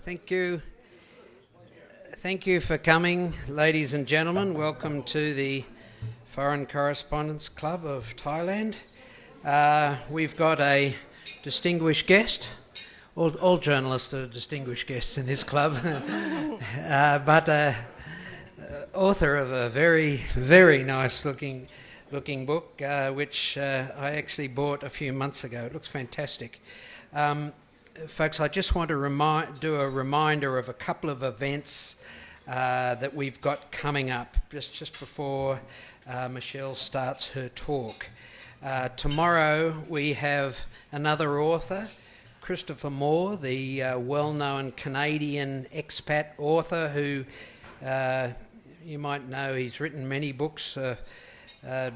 Thank you. Thank you for coming, ladies and gentlemen. Welcome to the Foreign Correspondents Club of Thailand. We've got a distinguished guest. All journalists are distinguished guests in this club, but author of a very, very nice looking book, which I actually bought a few months ago. It looks fantastic. Folks, I just want to do a reminder of a couple of events that we've got coming up just before Michele starts her talk. Tomorrow we have another author, Christopher Moore, the well-known Canadian expat author who you might know. He's written many books,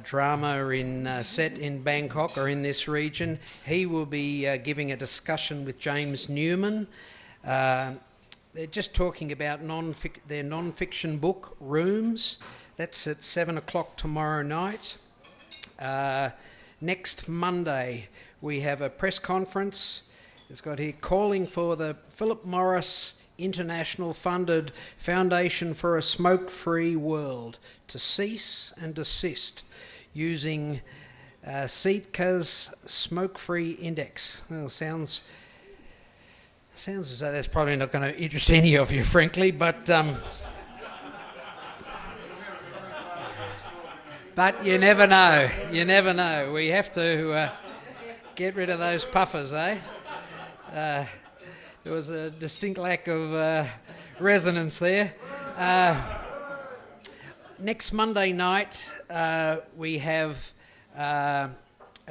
drama set in Bangkok or in this region. He will be giving a discussion with James Newman. They're just talking about their non-fiction book, Rooms. That's at 7 o'clock tomorrow night. Next Monday, we have a press conference. It's got here, calling for the Philip Morris International funded Foundation for a Smoke-Free World to cease and desist using Sitka's Smoke-Free Index. Well, sounds as though that's probably not going to interest any of you, frankly, but you never know. You never know. We have to get rid of those puffers, eh? There was a distinct lack of resonance there. Next Monday night, we have a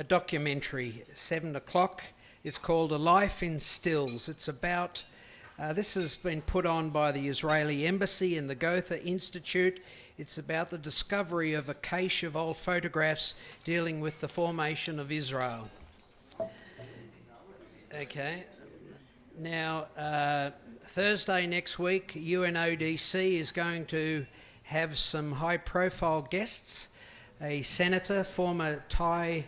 documentary, 7 o'clock. It's called A Life in Stills. It's about, this has been put on by the Israeli Embassy and the Goethe Institute. It's about the discovery of a cache of old photographs dealing with the formation of Israel. Okay. Now, Thursday next week, UNODC is going to have some high-profile guests, a senator, former Thai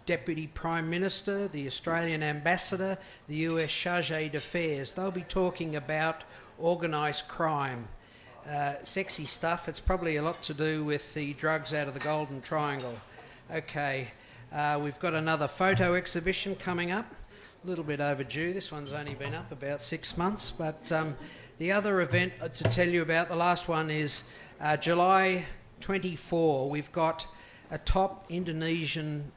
Deputy Prime Minister, the Australian Ambassador, the US Chargé d'Affaires. They'll be talking about organised crime. Sexy stuff. It's probably a lot to do with the drugs out of the Golden Triangle. Okay, we've got another photo exhibition coming up. A little bit overdue. This one's only been up about 6 months, but the other event to tell you about, the last one, is July 24. We've got a top Indonesian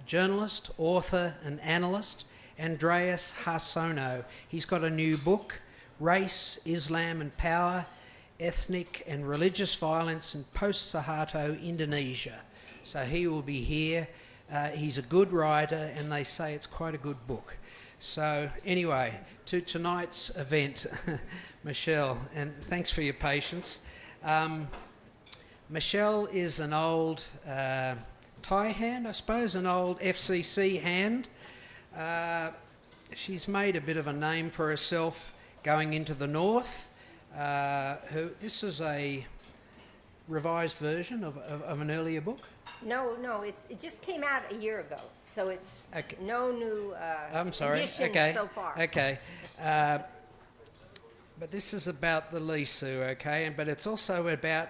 journalist, author and analyst, Andreas Harsono. He's got a new book, Race, Islam and Power, Ethnic and Religious Violence in Post-Suharto Indonesia. So he will be here. He's a good writer, and they say it's quite a good book. So anyway, to tonight's event, Michele, and thanks for your patience. Michele is an old Thai hand, I suppose, an old FCC hand. She's made a bit of a name for herself going into the north. This is a revised version of an earlier book? No, it just came out a year ago, so it's okay. No new additions so far. Okay, but this is about the Lisu, okay, but it's also about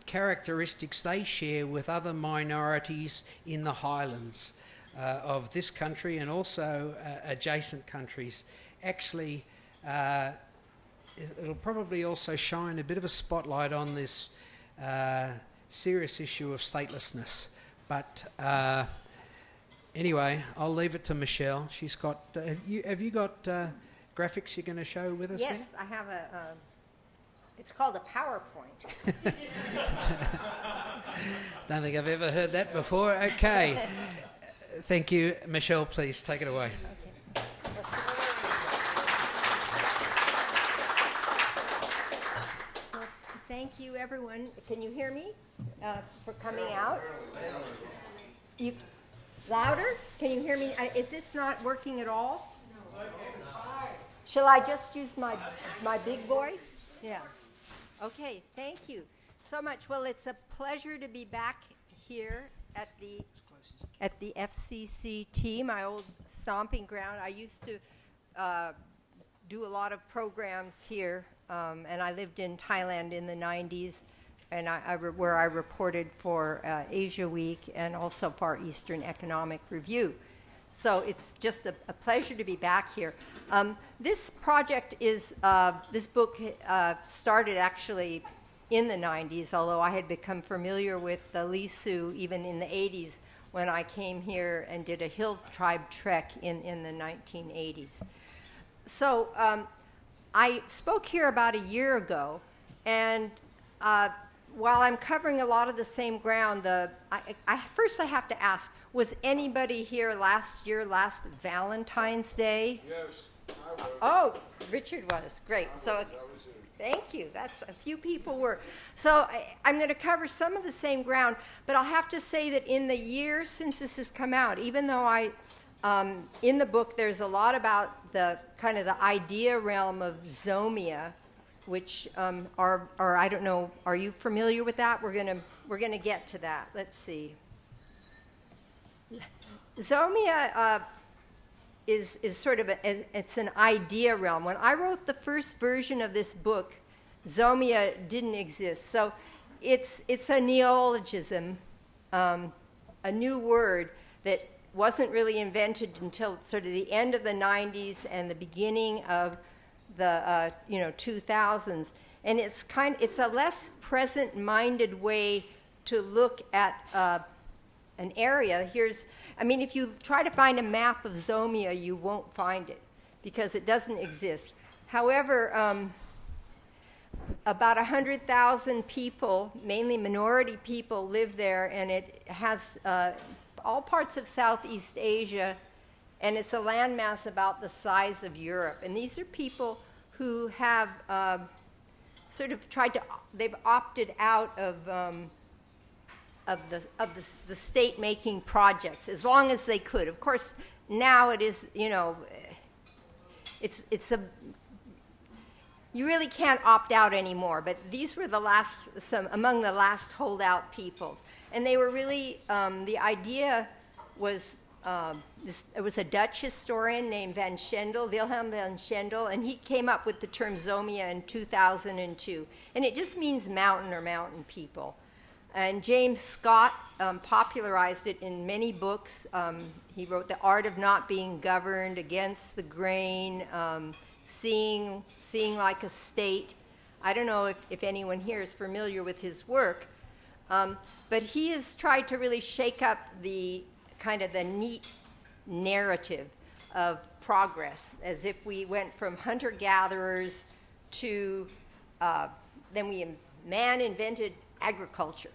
characteristics they share with other minorities in the highlands of this country and also adjacent countries. Actually, it'll probably also shine a bit of a spotlight on this serious issue of statelessness. But anyway, I'll leave it to Michele. She's got. Have you got graphics you're going to show with us? Yes, there? I have a. It's called a PowerPoint. Don't think I've ever heard that before. Okay. Thank you, Michele. Please take it away. Okay. Thank you, everyone. Can you hear me for coming out? You louder? Can you hear me? Is this not working at all? Shall I just use my big voice? Yeah. Okay. Thank you so much. Well, it's a pleasure to be back here at the FCCT, my old stomping ground. I used to do a lot of programs here, and I lived in Thailand in the 90s, and where I reported for Asia Week and also Far Eastern Economic Review. So it's just a pleasure to be back here. This project is, this book started actually in the 90s, although I had become familiar with the Lisu even in the 80s when I came here and did a hill tribe trek in the 1980s. So I spoke here about a year ago, and while I'm covering a lot of the same ground, first I have to ask, was anybody here last Valentine's Day? Yes, I was. Oh, Richard was, great. So, thank you. That's a few people were. So I'm going to cover some of the same ground, but I'll have to say that in the year since this has come out, even though in the book there's a lot about the kind of the idea realm of Zomia, which I don't know, are you familiar with that? We're gonna get to that. Let's see. Zomia is sort of it's an idea realm. When I wrote the first version of this book, Zomia didn't exist. So it's a neologism, a new word that wasn't really invented until sort of the end of the 90s and the beginning of the 2000s. And it's a less present-minded way to look at an area. If you try to find a map of Zomia, you won't find it because it doesn't exist. However, about 100,000 people, mainly minority people, live there, and it has all parts of Southeast Asia, and it's a landmass about the size of Europe. And these are people who have sort of they've opted out of the state-making projects as long as they could. Of course, now it is, you really can't opt out anymore, but these were among the last holdout peoples. And they were really, the idea was, it was a Dutch historian named Wilhelm van Schendel, and he came up with the term Zomia in 2002. And it just means mountain or mountain people. And James Scott popularized it in many books. He wrote The Art of Not Being Governed, Against the Grain, Seeing Like a State. I don't know if anyone here is familiar with his work, but he has tried to really shake up the kind of the neat narrative of progress, as if we went from hunter-gatherers to, then man invented agriculture,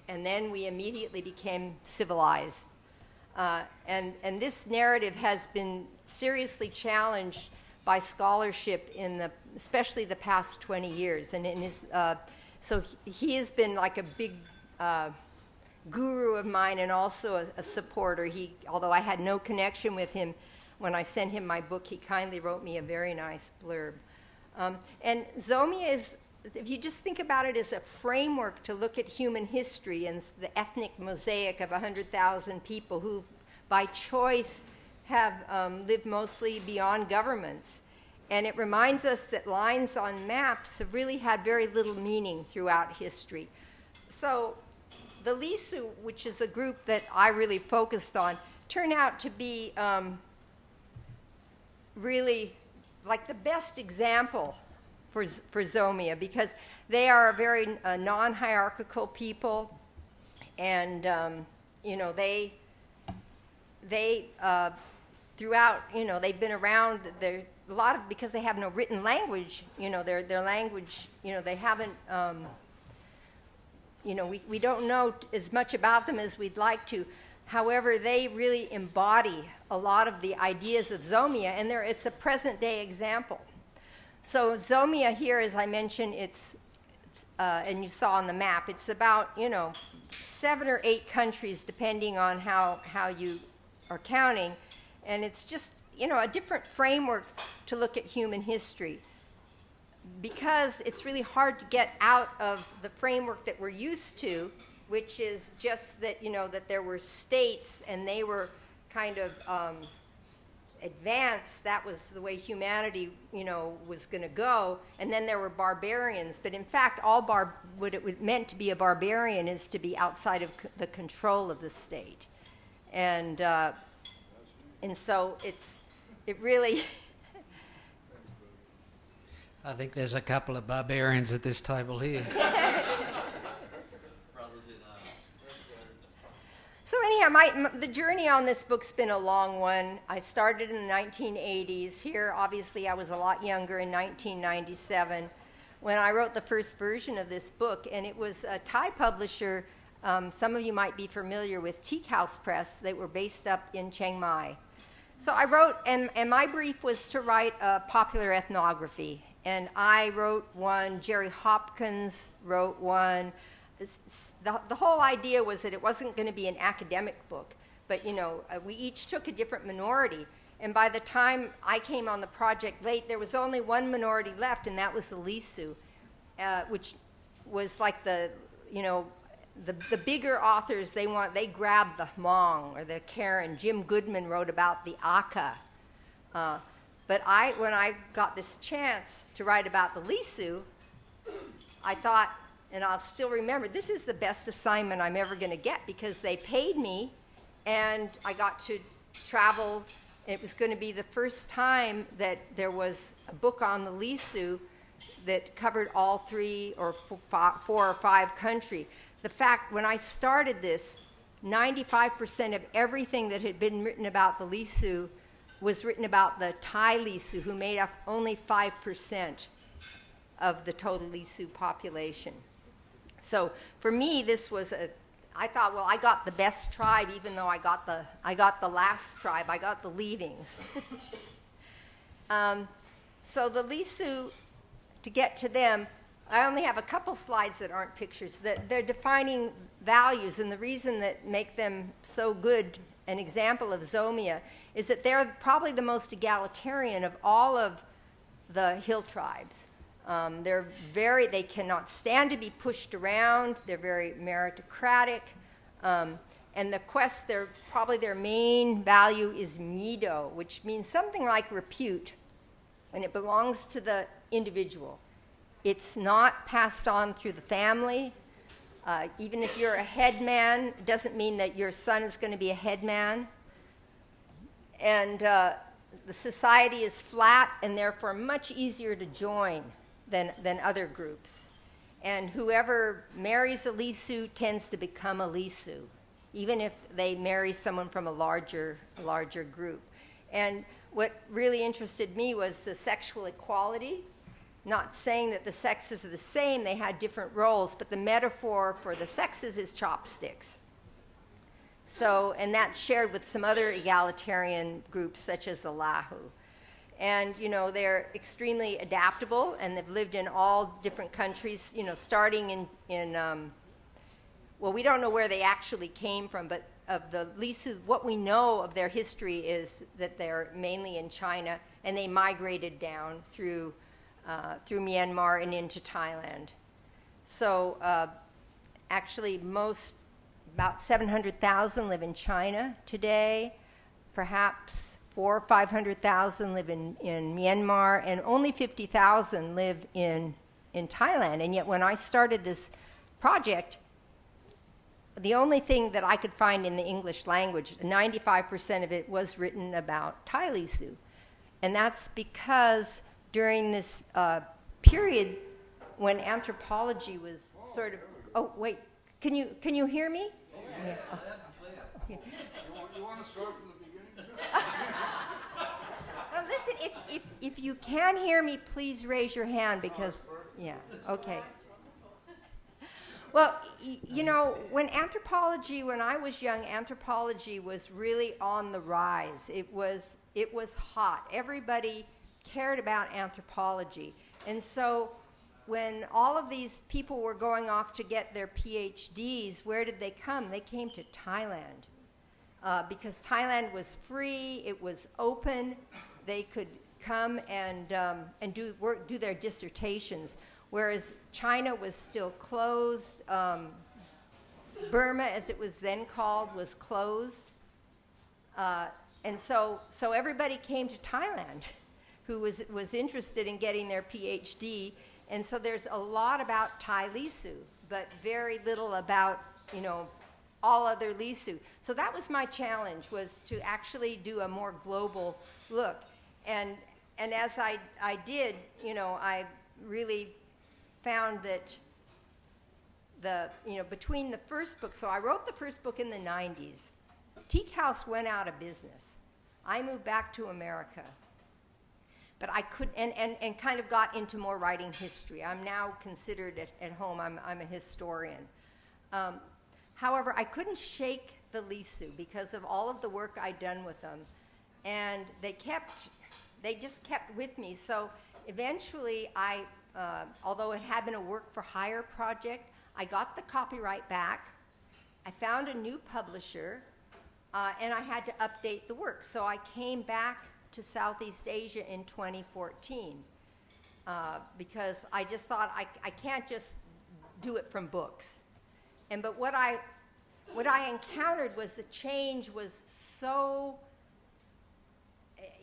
and then we immediately became civilized. And this narrative has been seriously challenged by scholarship especially the past 20 years. And so he has been like a big guru of mine and also a supporter. Although I had no connection with him, when I sent him my book, he kindly wrote me a very nice blurb. And Zomia is, if you just think about it as a framework to look at human history and the ethnic mosaic of 100,000 people who, by choice, have lived mostly beyond governments. And it reminds us that lines on maps have really had very little meaning throughout history. So the Lisu, which is the group that I really focused on, turned out to be really like the best example for Zomia, because they are a very non-hierarchical people, and they throughout, they've been around. Because they have no written language, their language, they haven't. We don't know as much about them as we'd like to. However, they really embody a lot of the ideas of Zomia, and it's a present-day example. So Zomia here, as I mentioned, and you saw on the map, it's about 7 or 8 countries, depending on how you are counting, and it's just a different framework to look at human history, because it's really hard to get out of the framework that we're used to, which is just that that there were states, and they were kind of advanced, that was the way humanity, was going to go. And then there were barbarians. But in fact, what it meant to be a barbarian is to be outside of the control of the state. And so it really... I think there's a couple of barbarians at this table here. So anyhow, the journey on this book's been a long one. I started in the 1980s. Here, obviously, I was a lot younger in 1997 when I wrote the first version of this book. And it was a Thai publisher. Some of you might be familiar with Teak House Press. They were based up in Chiang Mai. So I wrote, and my brief was to write a popular ethnography. And I wrote one, Jerry Hopkins wrote one. The whole idea was that it wasn't going to be an academic book, but we each took a different minority. And by the time I came on the project late, there was only one minority left, and that was the Lisu, which was like the bigger authors. They grabbed the Hmong or the Karen. Jim Goodman wrote about the Aka. But when I got this chance to write about the Lisu, I thought, and I'll still remember, this is the best assignment I'm ever going to get because they paid me and I got to travel. It was going to be the first time that there was a book on the Lisu that covered all 3 or 4 or 5 countries. The fact, when I started this, 95% of everything that had been written about the Lisu was written about the Thai Lisu, who made up only 5% of the total Lisu population. So for me, this was I thought, well, I got the best tribe, even though I got the last tribe. I got the leavings. So the Lisu, to get to them, I only have a couple slides that aren't pictures. They're defining values, and the reason that make them so good, an example of Zomia, is that they're probably the most egalitarian of all of the hill tribes. They cannot stand to be pushed around. They're very meritocratic. And probably their main value is mido, which means something like repute, and it belongs to the individual. It's not passed on through the family. Even if you're a headman, it doesn't mean that your son is going to be a headman. And the society is flat and therefore much easier to join than other groups. And whoever marries a Lisu tends to become a Lisu, even if they marry someone from a larger group. And what really interested me was the sexual equality. Not saying that the sexes are the same, they had different roles, but the metaphor for the sexes is chopsticks. So, and that's shared with some other egalitarian groups, such as the Lahu. And, they're extremely adaptable, and they've lived in all different countries, starting in we don't know where they actually came from, but of the Lisu, what we know of their history is that they're mainly in China, and they migrated down through Myanmar and into Thailand. So actually about 700,000 live in China today. Perhaps 400,000 or 500,000 live in Myanmar, and only 50,000 live in Thailand. And yet when I started this project, the only thing that I could find in the English language, 95% of it was written about Thai Lisu. And that's because during this period when anthropology was sort of... Oh, wait. Can you hear me? Yeah. Oh. Okay. You want to start from the beginning? Well, listen, if you can hear me, please raise your hand because... Yeah, okay. Well, when I was young, anthropology was really on the rise. It was hot. Everybody cared about anthropology. And so when all of these people were going off to get their PhDs, where did they come? They came to Thailand because Thailand was free, it was open, they could come and do their dissertations, whereas China was still closed. Burma, as it was then called, was closed. and so everybody came to Thailand who was interested in getting their PhD. And so there's a lot about Thai Lisu, but very little about, all other Lisu. So that was my challenge, was to actually do a more global look. And as I did, I really found that between the first book, so I wrote the first book in the 90s. Teak House went out of business. I moved back to America. But I could, and kind of got into more writing history. I'm now considered at home, I'm a historian. However, I couldn't shake the Lisu because of all of the work I'd done with them. And they just kept with me. So eventually although it had been a work for hire project, I got the copyright back. I found a new publisher, and I had to update the work. So I came back to Southeast Asia in 2014 because I just thought I can't just do it from books. But what I encountered was the change was so,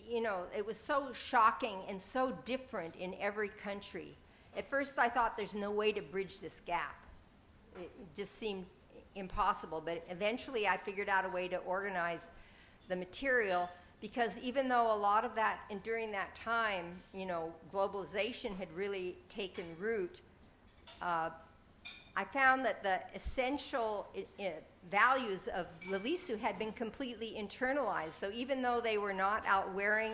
it was so shocking and so different in every country. At first I thought there's no way to bridge this gap. It just seemed impossible, but eventually I figured out a way to organize the material, because even though a lot of that, and during that time, globalization had really taken root, I found that the essential values of the Lisu had been completely internalized. So even though they were not out wearing,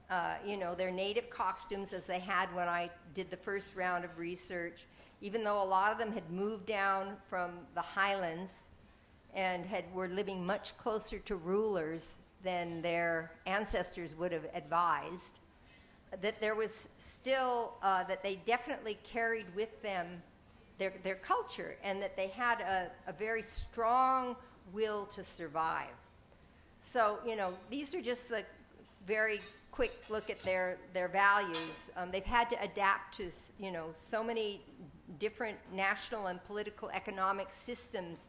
their native costumes as they had when I did the first round of research, even though a lot of them had moved down from the highlands and were living much closer to rulers than their ancestors would have advised, that there was still, that they definitely carried with them their culture, and that they had a very strong will to survive. So, these are just the very quick look at their values. They've had to adapt to, so many different national and political economic systems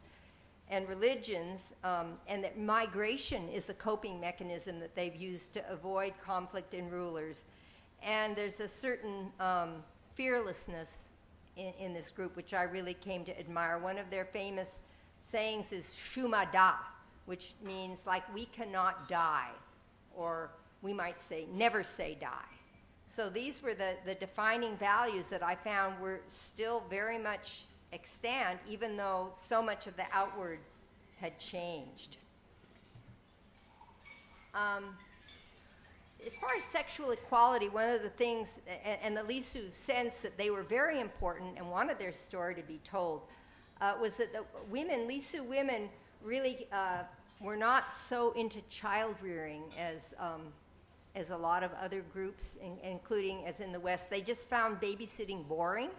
and religions, and that migration is the coping mechanism that they've used to avoid conflict in rulers. And there's a certain fearlessness in this group, which I really came to admire. One of their famous sayings is "Shuma Da," which means we cannot die, or we might say, never say die. So these were the defining values that I found were still very much extant, even though so much of the outward had changed. As far as sexual equality, one of the things, and the Lisu sense that they were very important and wanted their story to be told, was that the women, Lisu women, really were not so into child rearing as a lot of other groups, including as in the West. They just found babysitting boring.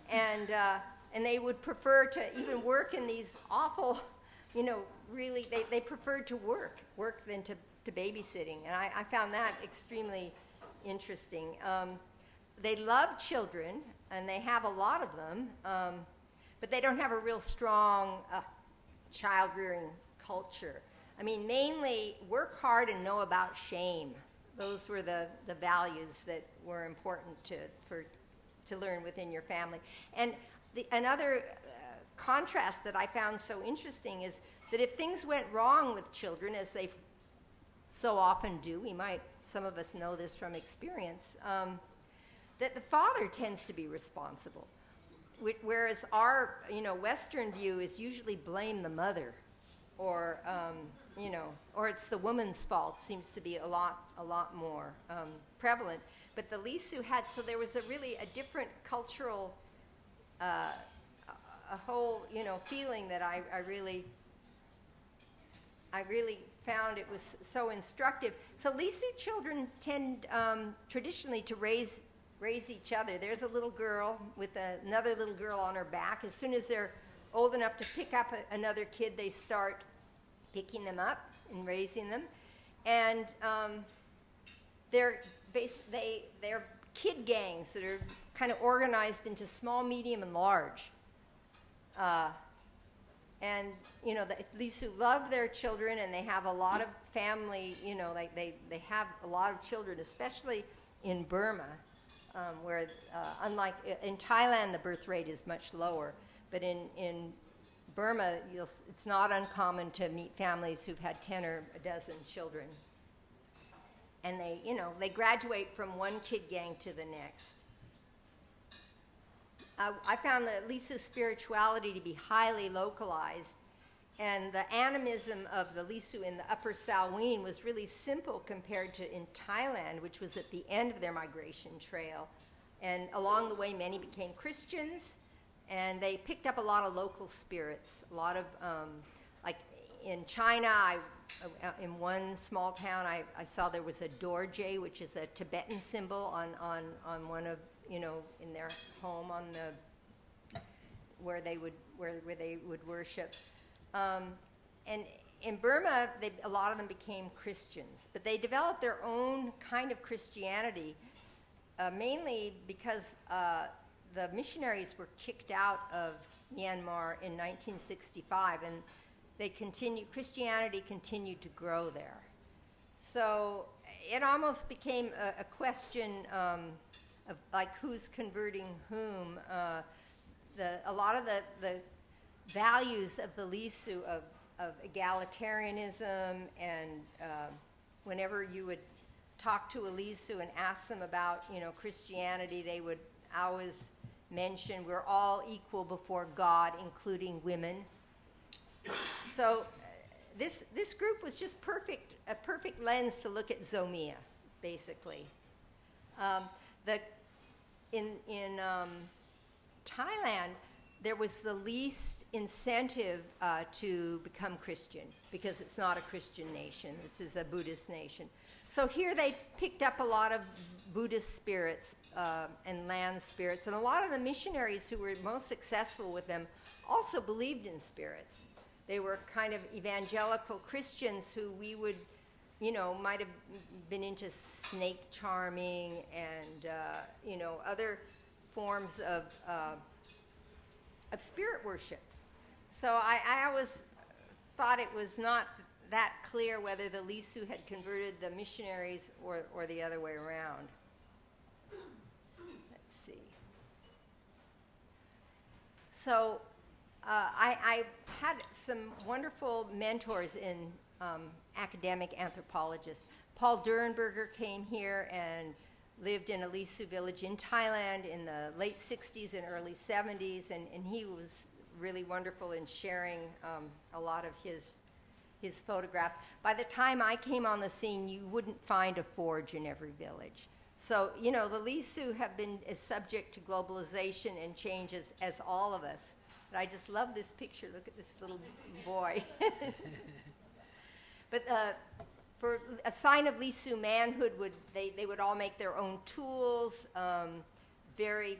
And they would prefer to even work in these awful, really, they preferred to work than to babysitting. And I found that extremely interesting. They love children, and they have a lot of them, but they don't have a real strong child rearing culture. I mean, mainly work hard and know about shame. Those were the values that were important to learn within your family. And another contrast that I found so interesting is that if things went wrong with children, as they so often do, some of us know this from experience, that the father tends to be responsible, whereas our Western view is usually blame the mother, or it's the woman's fault. Seems to be a lot more prevalent. But the Lisu so there was a different cultural, a whole feeling that I really found it was so instructive. So Lisu children tend traditionally to raise each other. There's a little girl with another little girl on her back. As soon as they're old enough to pick up another kid, they start picking them up and raising them. And they're kid gangs that are kind of organized into small, medium, and large. And, the Lisu love their children, and they have a lot of family, like they have a lot of children, especially in Burma, where unlike in Thailand, the birth rate is much lower. But in Burma, it's not uncommon to meet families who've had 10 or a dozen children. And they graduate from one kid gang to the next. I found the Lisu spirituality to be highly localized, and the animism of the Lisu in the Upper Salween was really simple compared to in Thailand, which was at the end of their migration trail. And along the way, many became Christians, and they picked up a lot of local spirits. A lot of, like in China, in one small town, I saw there was a dorje, which is a Tibetan symbol on one of, in their home on the where they would worship. And in Burma, a lot of them became Christians, but they developed their own kind of Christianity, mainly because the missionaries were kicked out of Myanmar in 1965, and Christianity continued to grow there. So it almost became a question of like who's converting whom. A lot of the values of the Lisu of egalitarianism, and whenever you would talk to a Lisu and ask them about Christianity, they would always mention we're all equal before God, including women. So this group was just a perfect lens to look at Zomia, basically. In Thailand, there was the least incentive to become Christian because it's not a Christian nation. This is a Buddhist nation. So here they picked up a lot of Buddhist spirits and land spirits, and a lot of the missionaries who were most successful with them also believed in spirits. They were kind of evangelical Christians who we would, might have been into snake charming and, other forms of spirit worship. So I always thought it was not that clear whether the Lisu had converted the missionaries or the other way around. Let's see. So I had some wonderful mentors in academic anthropologists. Paul Durenberger came here and lived in a Lisu village in Thailand in the late 60s and early 70s, and he was really wonderful in sharing a lot of his photographs. By the time I came on the scene, you wouldn't find a forge in every village. So, the Lisu have been as subject to globalization and change as all of us. But I just love this picture. Look at this little boy. But for a sign of Lisu manhood, they would all make their own tools, very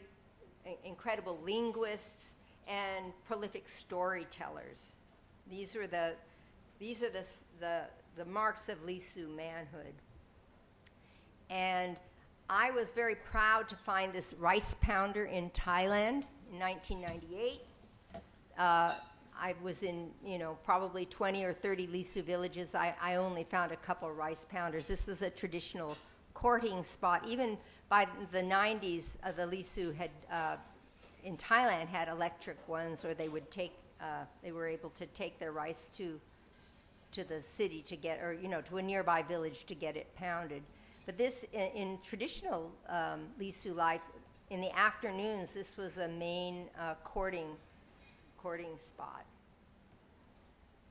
incredible linguists, and prolific storytellers. These are the marks of Lisu manhood. And I was very proud to find this rice pounder in Thailand in 1998. I was in, probably 20 or 30 Lisu villages. I only found a couple rice pounders. This was a traditional courting spot. Even by the 90s, the Lisu had, in Thailand, had electric ones, or they were able to take their rice to the city to get, or, to a nearby village to get it pounded. But this, in traditional Lisu life, in the afternoons, this was a main courting spot.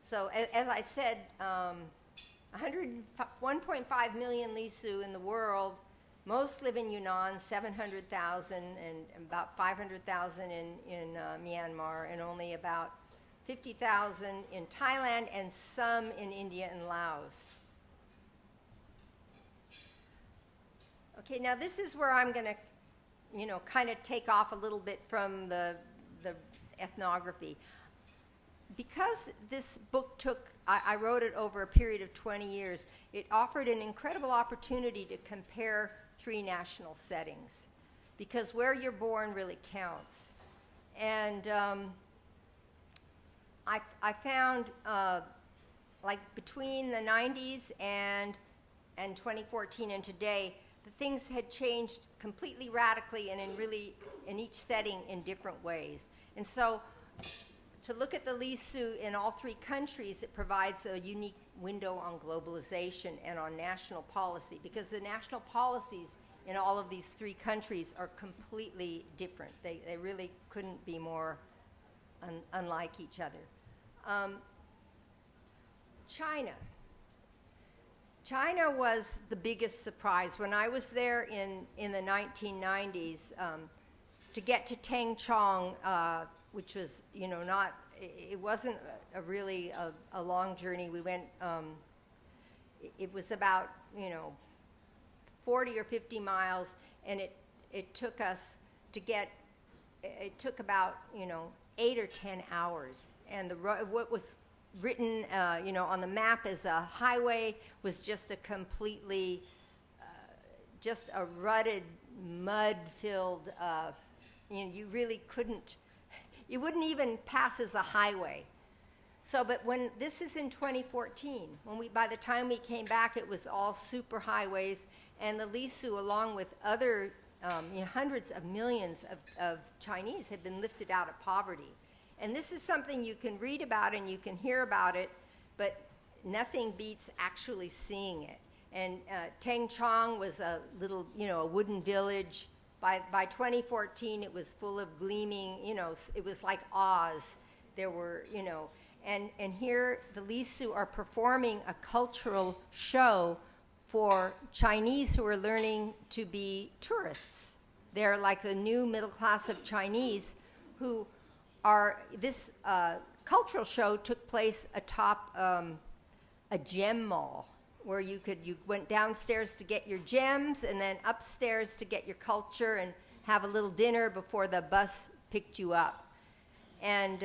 So as I said, 1.5 million Lisu in the world. Most live in Yunnan, 700,000, and about 500,000 in Myanmar, and only about 50,000 in Thailand, and some in India and Laos. Okay, now this is where I'm going to, kind of take off a little bit from the ethnography. Because this book I wrote it over a period of 20 years, it offered an incredible opportunity to compare three national settings, because where you're born really counts. And I found like between the 90s and 2014 and today, the things had changed completely radically and in each setting in different ways. And so to look at the Lisu in all three countries, it provides a unique window on globalization and on national policy, because the national policies in all of these three countries are completely different. They really couldn't be more unlike each other. China was the biggest surprise. When I was there in the 1990s, to get to Tengchong, which was, it wasn't really a long journey. We went, it was about, 40 or 50 miles, and it took us to get, it took about, 8 or 10 hours. And what was written, on the map as a highway was just a completely, just a rutted, mud-filled, you really couldn't, you wouldn't even pass as a highway. So, but when this is in 2014, by the time we came back, it was all super highways, and the Lisu, along with other hundreds of millions of Chinese, have been lifted out of poverty. And this is something you can read about and you can hear about it, but nothing beats actually seeing it. And Tengchong was a little, a wooden village. By 2014, it was full of gleaming, it was like Oz. There were, and here the Lisu are performing a cultural show for Chinese who are learning to be tourists. They're like the new middle class of Chinese who are, this cultural show took place atop a gem mall, where you went downstairs to get your gems and then upstairs to get your culture and have a little dinner before the bus picked you up. And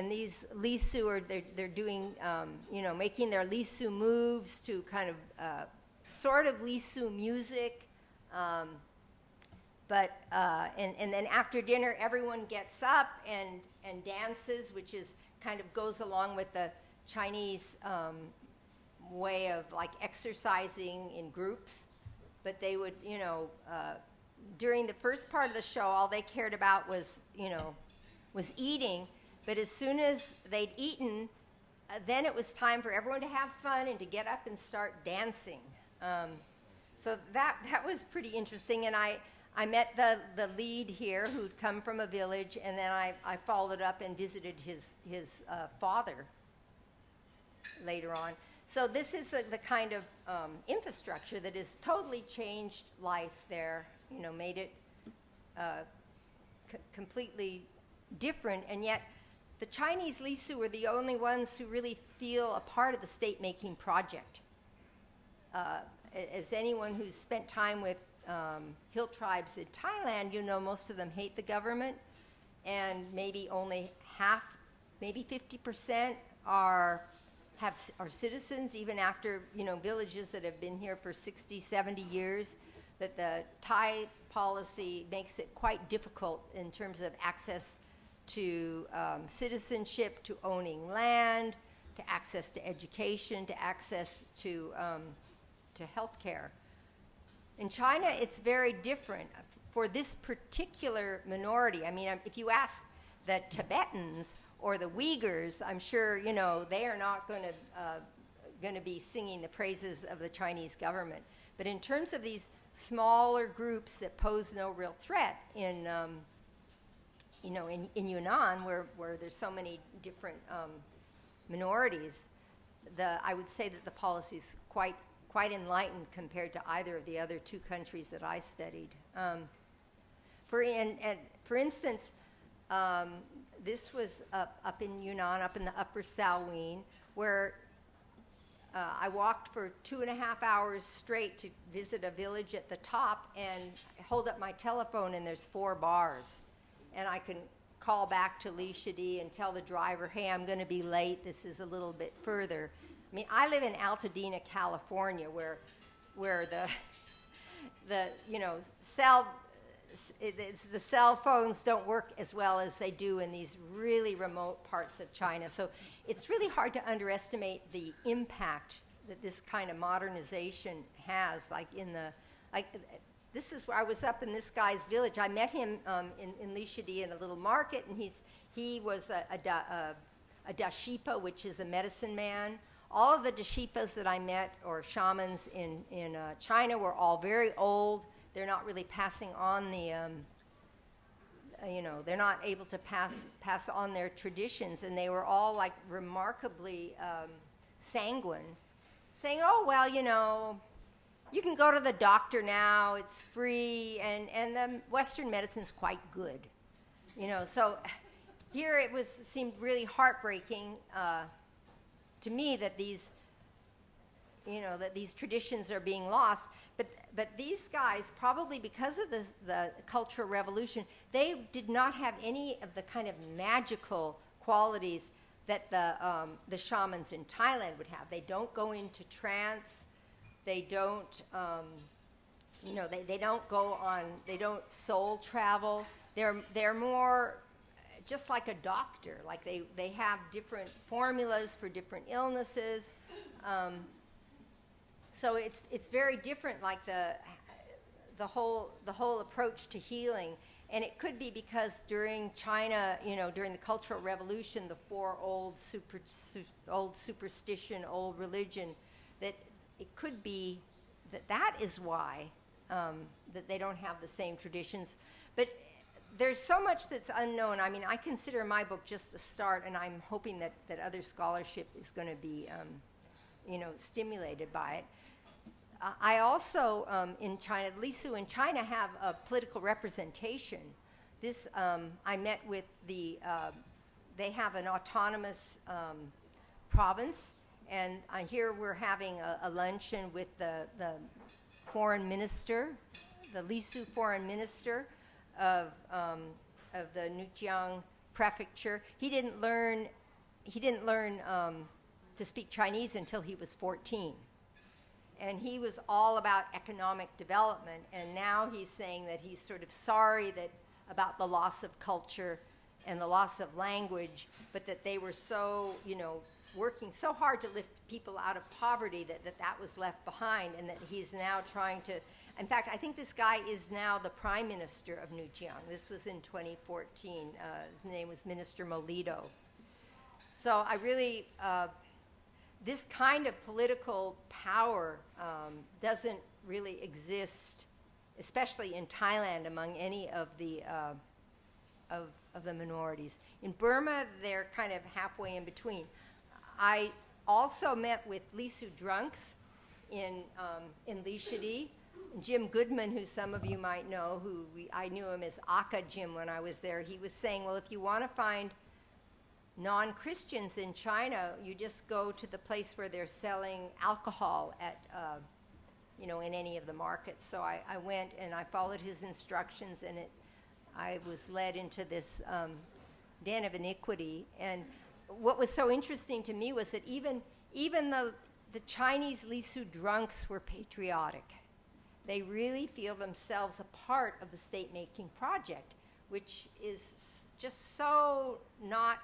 these Lisu they're doing, making their Lisu moves to kind of sort of Lisu music. But then after dinner, everyone gets up and dances, which is kind of goes along with the Chinese way of like exercising in groups. But they would, during the first part of the show, all they cared about was eating. But as soon as they'd eaten, then it was time for everyone to have fun and to get up and start dancing. So that was pretty interesting. And I met the lead here, who'd come from a village, and then I followed up and visited his father later on. So this is the kind of infrastructure that has totally changed life there, made it completely different. And yet the Chinese Lisu were the only ones who really feel a part of the state-making project. As anyone who's spent time with hill tribes in Thailand, most of them hate the government, and maybe only half, maybe 50% are citizens, even after, villages that have been here for 60, 70 years, that the Thai policy makes it quite difficult in terms of access to citizenship, to owning land, to access to education, to access to health care. In China, it's very different. For this particular minority, if you ask the Tibetans or the Uyghurs, I'm sure, they are not going to be singing the praises of the Chinese government. But in terms of these smaller groups that pose no real threat in Yunnan, where there's so many different minorities, I would say that the policy is quite enlightened compared to either of the other two countries that I studied. For instance, this was up in Yunnan, up in the Upper Salween, where I walked for 2.5 hours straight to visit a village at the top and hold up my telephone, and there's 4 bars. And I can call back to Lisu and tell the driver, hey, I'm going to be late. This is a little bit further. I live in Altadena, California, where the the cell phones don't work as well as they do in these really remote parts of China. So it's really hard to underestimate the impact that this kind of modernization has. This is where I was up in this guy's village. I met him in Lisu in a little market, and he was a dashipa, which is a medicine man. All of the dashipas that I met, or shamans in China, were all very old. They're not really passing on they're not able to pass on their traditions, and they were all like remarkably sanguine, saying, "Oh, well, you can go to the doctor now, it's free, and the Western medicine's quite good." So here it seemed really heartbreaking to me that these traditions are being lost. But these guys, probably because of the Cultural Revolution, they did not have any of the kind of magical qualities that the shamans in Thailand would have. They don't go into trance. They don't, they don't soul travel. They're more just like a doctor. Like they have different formulas for different illnesses. So it's very different, like the whole approach to healing. And it could be because during China, during the Cultural Revolution, the four old superstition, old religion, that it could be that is why that they don't have the same traditions. But there's so much that's unknown. I mean, I consider my book just a start, and I'm hoping that other scholarship is going to be, stimulated by it. I also, in China, Lisu in China have a political representation. This, I met with they have an autonomous province, and here we're having a luncheon with the foreign minister, the Lisu foreign minister of the Nutiang prefecture. He didn't learn to speak Chinese until he was 14. And he was all about economic development, and now he's saying that he's sort of sorry about the loss of culture and the loss of language, but that they were so, working so hard to lift people out of poverty that was left behind, and that he's now trying to, in fact, I think this guy is now the prime minister of Nutiang. This was in 2014. His name was Minister Molito. So I really, this kind of political power doesn't really exist, especially in Thailand, among any of the minorities. In Burma, they're kind of halfway in between. I also met with Lisu drunks in Lisu. Jim Goodman, who some of you might know, I knew him as Aka Jim when I was there. He was saying, well, if you want to find non-Christians in China, you just go to the place where they're selling alcohol at, in any of the markets. So I went and I followed his instructions, and I was led into this den of iniquity. And what was so interesting to me was that even the Chinese Lisu drunks were patriotic. They really feel themselves a part of the state-making project, which is just so not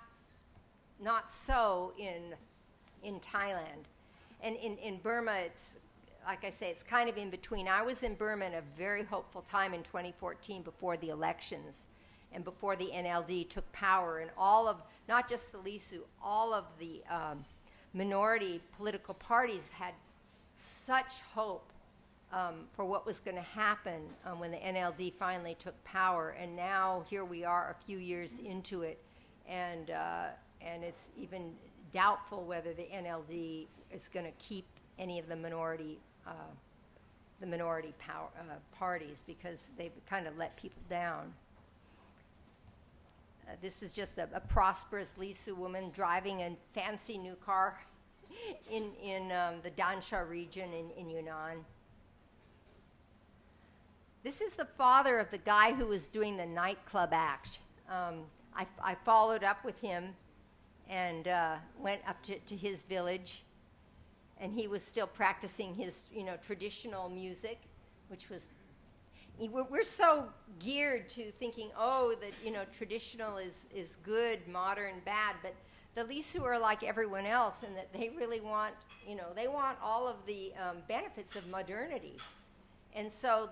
so in Thailand. And in Burma, it's, like I say, it's kind of in between. I was in Burma in a very hopeful time in 2014 before the elections and before the NLD took power, and all of, not just the Lisu, all of the minority political parties had such hope for what was going to happen when the NLD finally took power. And now here we are a few years into it, and it's even doubtful whether the NLD is going to keep any of the minority parties, because they've kind of let people down. This is just a prosperous Lisu woman driving a fancy new car in the Dansha region in Yunnan. This is the father of the guy who was doing the nightclub act. I followed up with him and went up to his village, and he was still practicing his traditional music, which was, we're so geared to thinking, oh, that, traditional is good, modern bad, but the Lisu are like everyone else in that they really want, they want all of the benefits of modernity. And so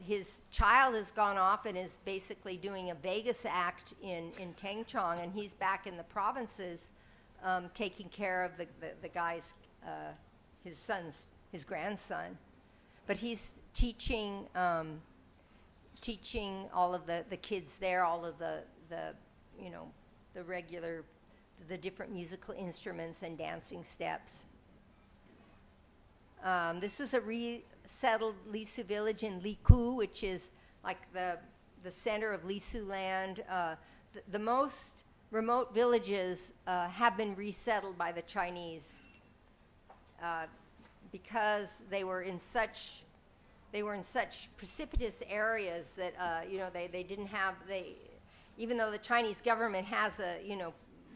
his child has gone off and is basically doing a Vegas act in Tengchong, and he's back in the provinces taking care of the guy's, his grandson. But he's teaching all of the kids there, all of the different musical instruments and dancing steps. This is a resettled Lisu village in Liku, which is like the center of Lisu land. The most remote villages have been resettled by the Chinese because they were in such precipitous areas that they didn't have even though the Chinese government has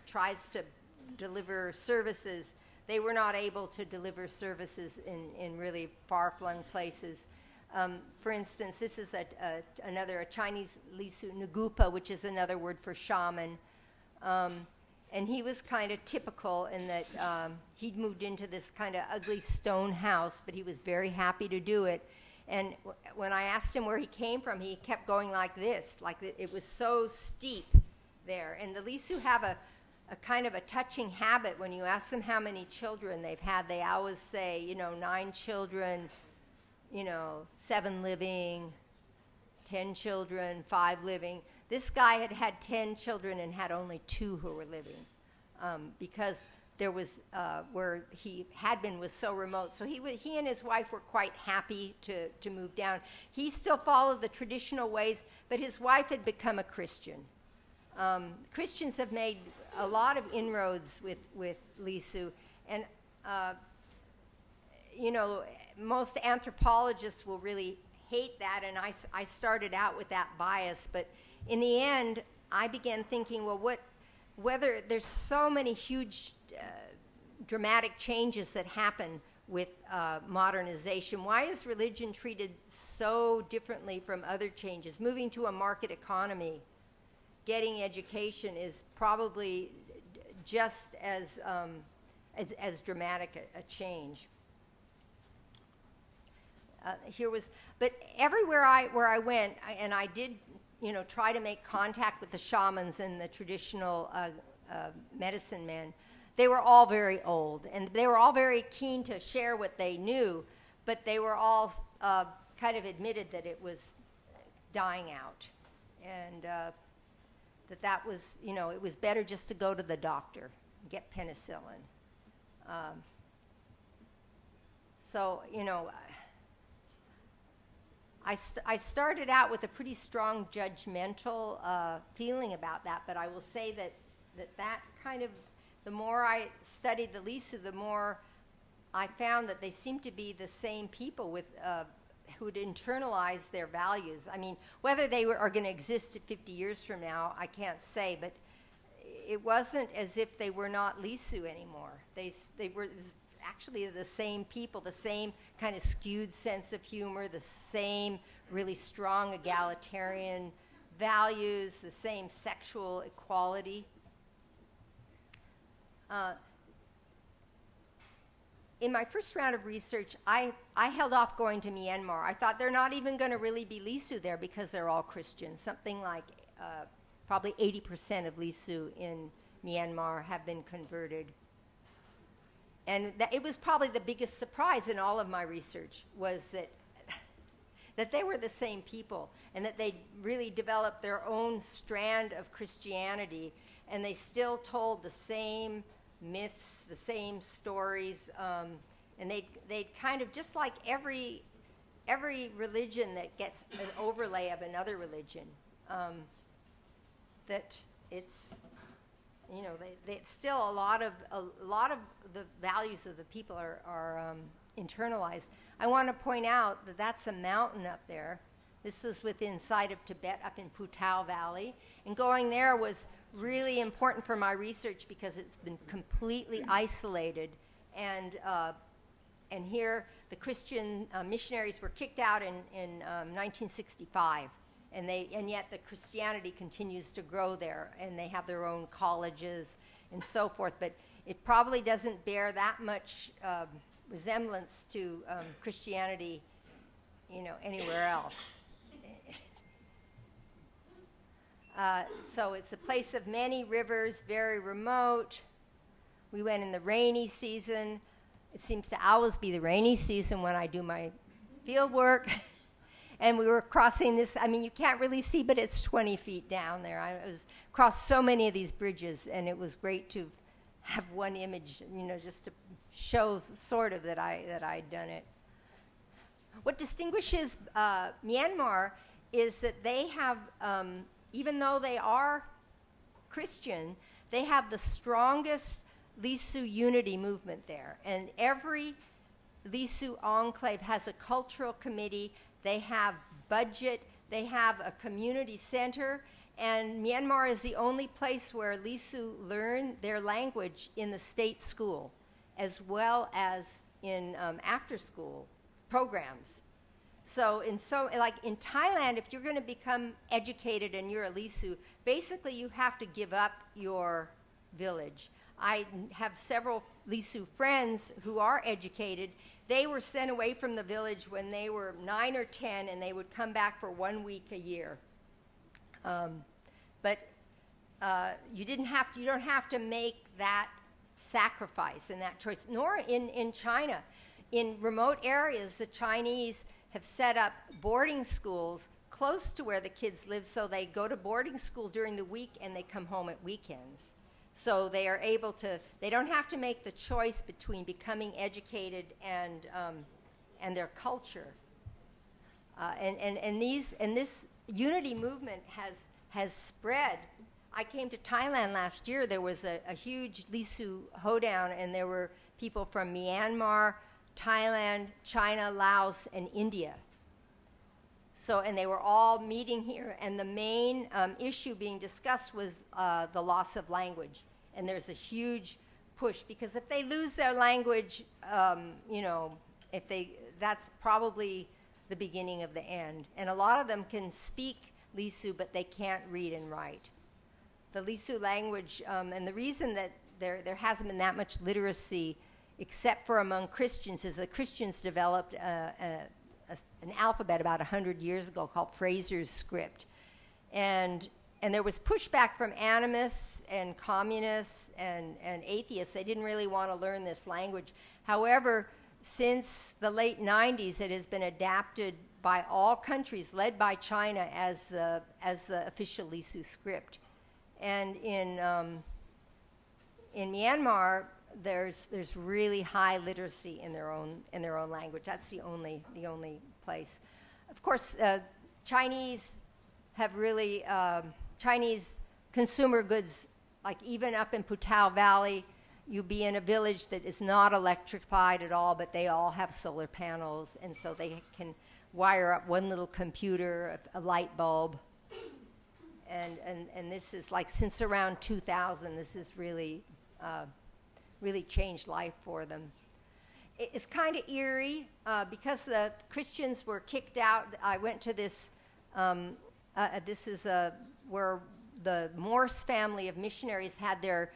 tries to deliver services, they were not able to deliver services in really far-flung places. For instance, this is a Chinese Lisu Ngupa, which is another word for shaman. And he was kind of typical in that he'd moved into this kind of ugly stone house, but he was very happy to do it. And when I asked him where he came from, he kept going like this, it was so steep there. And the Lisu have a kind of a touching habit. When you ask them how many children they've had, they always say, 9 children, 7 living, 10 children, 5 living. This guy had 10 children and had only 2 who were living because there was where he had been was so remote. So he and his wife were quite happy to move down. He still followed the traditional ways, but his wife had become a Christian. Christians have made a lot of inroads with Lisu, and most anthropologists will really hate that, and I started out with that bias, but in the end, I began thinking, well, whether there's so many huge dramatic changes that happen with modernization, why is religion treated so differently from other changes? Moving to a market economy, getting education is probably just as dramatic a change. But everywhere where I went, and I did, try to make contact with the shamans and the traditional medicine men. They were all very old, and they were all very keen to share what they knew, but they were all kind of admitted that it was dying out, and that was, it was better just to go to the doctor and get penicillin. I started out with a pretty strong judgmental feeling about that, but I will say that kind of, the more I studied the Lisu, the more I found that they seemed to be the same people with who'd internalized their values. I mean, whether they are going to exist 50 years from now, I can't say, but it wasn't as if they were not Lisu anymore. They were actually the same people, the same kind of skewed sense of humor, the same really strong egalitarian values, the same sexual equality. In my first round of research, I held off going to Myanmar. I thought they're not even going to really be Lisu there because they're all Christian. Something like probably 80% of Lisu in Myanmar have been converted. And it was probably the biggest surprise in all of my research was that they were the same people and that they really developed their own strand of Christianity, and they still told the same myths, the same stories, and they kind of, just like every religion that gets an overlay of another religion, that it's, it's still a lot of the values of the people are internalized. I want to point out that that's a mountain up there. This was inside of Tibet, up in Putao Valley, and going there was really important for my research because it's been completely isolated, and And here, the Christian missionaries were kicked out in 1965. And yet the Christianity continues to grow there, and they have their own colleges and so forth. But it probably doesn't bear that much resemblance to Christianity, anywhere else. So it's a place of many rivers, very remote. We went in the rainy season. It seems to always be the rainy season when I do my field work. And we were crossing this, you can't really see, but it's 20 feet down there. I was crossed so many of these bridges, and it was great to have one image, just to show sort of that I'd done it. What distinguishes Myanmar is that they have, even though they are Christian, they have the strongest Lisu unity movement there. And every Lisu enclave has a cultural committee. They have budget. They have a community center. And Myanmar is the only place where Lisu learn their language in the state school, as well as in after-school programs. So like in Thailand, if you're going to become educated and you're a Lisu, basically you have to give up your village. I have several Lisu friends who are educated. They were sent away from the village when they were 9 or 10, and they would come back for 1 week a year. But you don't have to make that sacrifice and that choice, nor in China. In remote areas, the Chinese have set up boarding schools close to where the kids live, so they go to boarding school during the week and they come home at weekends. So they are able to, they don't have to make the choice between becoming educated and their culture. And this unity movement has spread. I came to Thailand last year. There was a huge Lisu hoedown, and there were people from Myanmar, Thailand, China, Laos, and India. So, and they were all meeting here, and the main issue being discussed was the loss of language. And there's a huge push, because if they lose their language, that's probably the beginning of the end. And a lot of them can speak Lisu, but they can't read and write. The Lisu language, and the reason that there hasn't been that much literacy, except for among Christians, is the Christians developed an alphabet about 100 years ago called Fraser's script. And there was pushback from animists and communists and atheists. They didn't really want to learn this language. However, since the late 90s, it has been adapted by all countries, led by China, as the official Lisu script. And in Myanmar, there's really high literacy in their own language. That's the only place. Of course, Chinese have really Chinese consumer goods, like even up in Putao Valley, you be in a village that is not electrified at all, but they all have solar panels, and so they can wire up one little computer, a light bulb. And this is like since around 2000, this has really changed life for them. It's kind of eerie because the Christians were kicked out. I went to this. This is where the Morse family of missionaries had their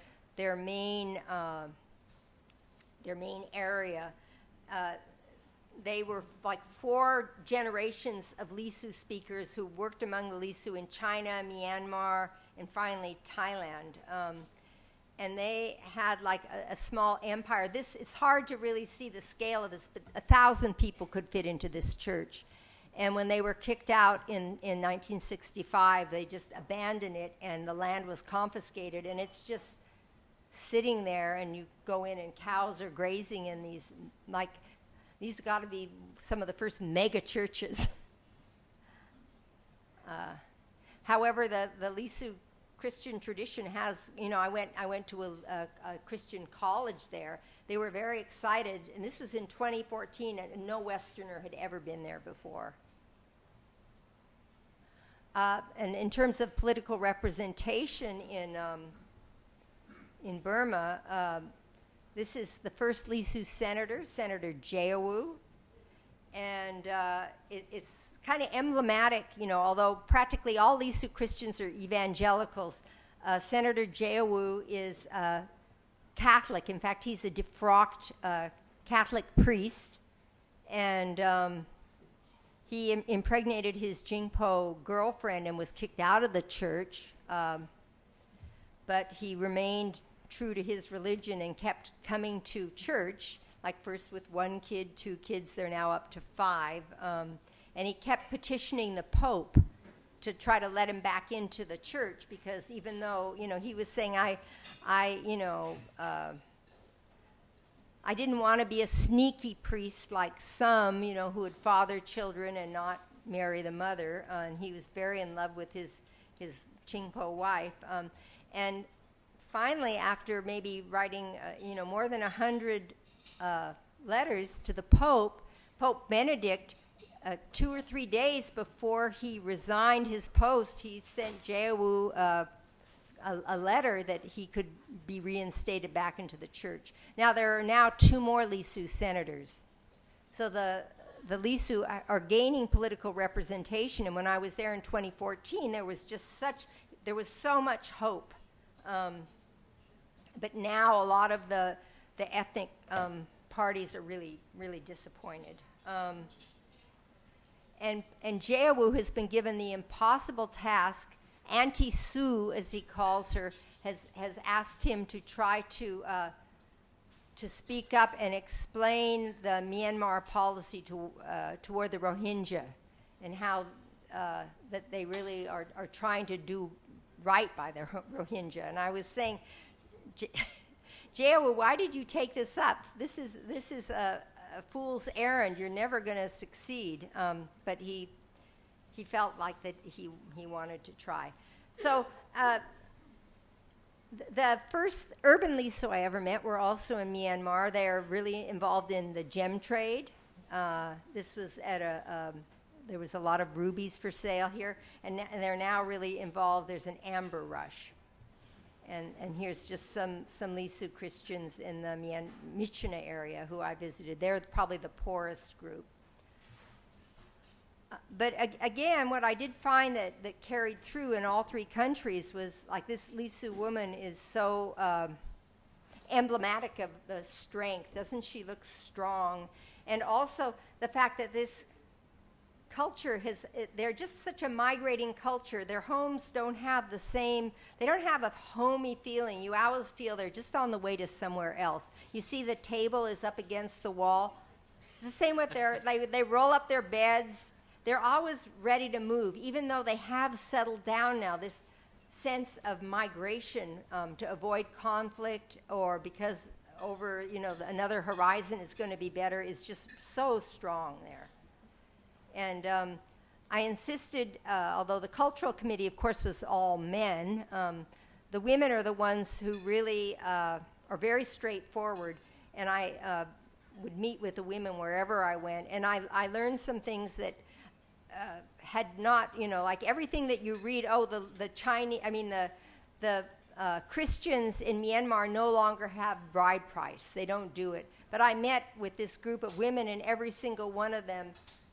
main area. They were like 4 generations of Lisu speakers who worked among the Lisu in China, Myanmar, and finally Thailand. And they had like a small empire. It's hard to really see the scale of this, but 1,000 people could fit into this church. And when they were kicked out in 1965, they just abandoned it, and the land was confiscated, and it's just sitting there, and you go in and cows are grazing in these got to be some of the first mega churches. However, the Lisu Christian tradition has, I went to a Christian college there. They were very excited, and this was in 2014, and no Westerner had ever been there before. And in terms of political representation in Burma, This is the first Lisu senator, Senator Jeawu. And it's kind of emblematic, although practically all Lisu Christians are evangelicals. Senator Jeawu is Catholic. In fact, he's a defrocked Catholic priest. And he impregnated his Jingpo girlfriend and was kicked out of the church. But he remained true to his religion and kept coming to church, like first with 1 kid, 2 kids, they're now up to 5. And he kept petitioning the Pope to try to let him back into the church, because even though, he was saying, I didn't want to be a sneaky priest like some, who would father children and not marry the mother. And he was very in love with his Jingpo wife. And finally, after maybe writing, more than 100 letters to the Pope, Pope Benedict, 2 or 3 days before he resigned his post, he sent Jeawu a letter that he could be reinstated back into the church. Now, there are now 2 more Lisu senators. So the Lisu are gaining political representation, and when I was there in 2014, there was so much hope. But now a lot of the ethnic parties are really, really disappointed. And Jeawu has been given the impossible task. Auntie Sue, as he calls her, has asked him to try to speak up and explain the Myanmar policy toward the Rohingya, and how that they really are trying to do right by the Rohingya. And I was saying, Jeawu, why did you take this up? This is a fool's errand. You're never going to succeed. But he felt like that he wanted to try. So the first urban Lisu I ever met were also in Myanmar. They are really involved in the gem trade. This was at there was a lot of rubies for sale here, and they're now really involved. There's an amber rush. And here's just some Lisu Christians in the Michele area who I visited. They're probably the poorest group. But again, what I did find that carried through in all 3 countries was, like, this Lisu woman is so emblematic of the strength. Doesn't she look strong? And also the fact that this culture they're just such a migrating culture. Their homes don't have they don't have a homey feeling. You always feel they're just on the way to somewhere else. You see the table is up against the wall. It's the same with they roll up their beds. They're always ready to move, even though they have settled down now. This sense of migration to avoid conflict, or because over, another horizon is going to be better, is just so strong there. And I insisted, although the cultural committee, of course, was all men, the women are the ones who really are very straightforward. And I would meet with the women wherever I went. And I learned some things that had not, like everything that you read, the Chinese, the Christians in Myanmar no longer have bride price. They don't do it. But I met with this group of women, and every single one of them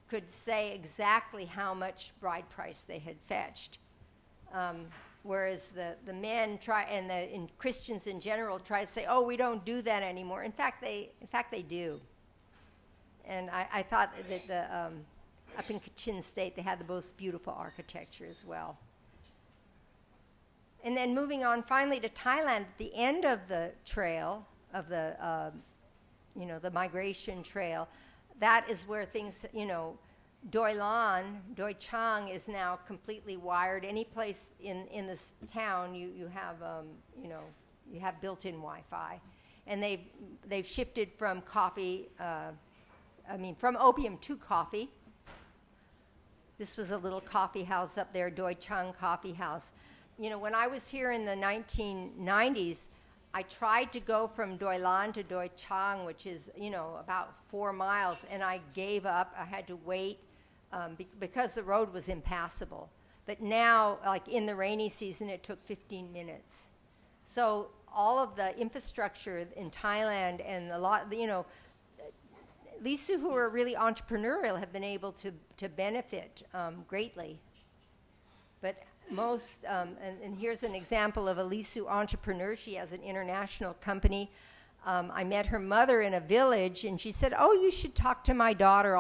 could say exactly how much bride price they had fetched. Whereas the men try, and Christians in general try to say, we don't do that anymore. In fact, they do. And I thought that up in Kachin State, they had the most beautiful architecture as well. And then moving on finally to Thailand, at the end of the trail, of the migration trail, that is where things, Doi Chang is now completely wired. Any place in this town, you have built-in Wi-Fi. And they've shifted from coffee, from opium to coffee. This was a little coffee house up there, Doi Chang Coffee House. When I was here in the 1990s, I tried to go from Doi Lan to Doi Chang, which is, about 4 miles, and I gave up. I had to wait because the road was impassable. But now, like in the rainy season, it took 15 minutes. So all of the infrastructure in Thailand and a lot, Lisu who are really entrepreneurial have been able to benefit greatly. But most, and here's an example of a Lisu entrepreneur. She has an international company. I met her mother in a village, and she said, "Oh, you should talk to my daughter.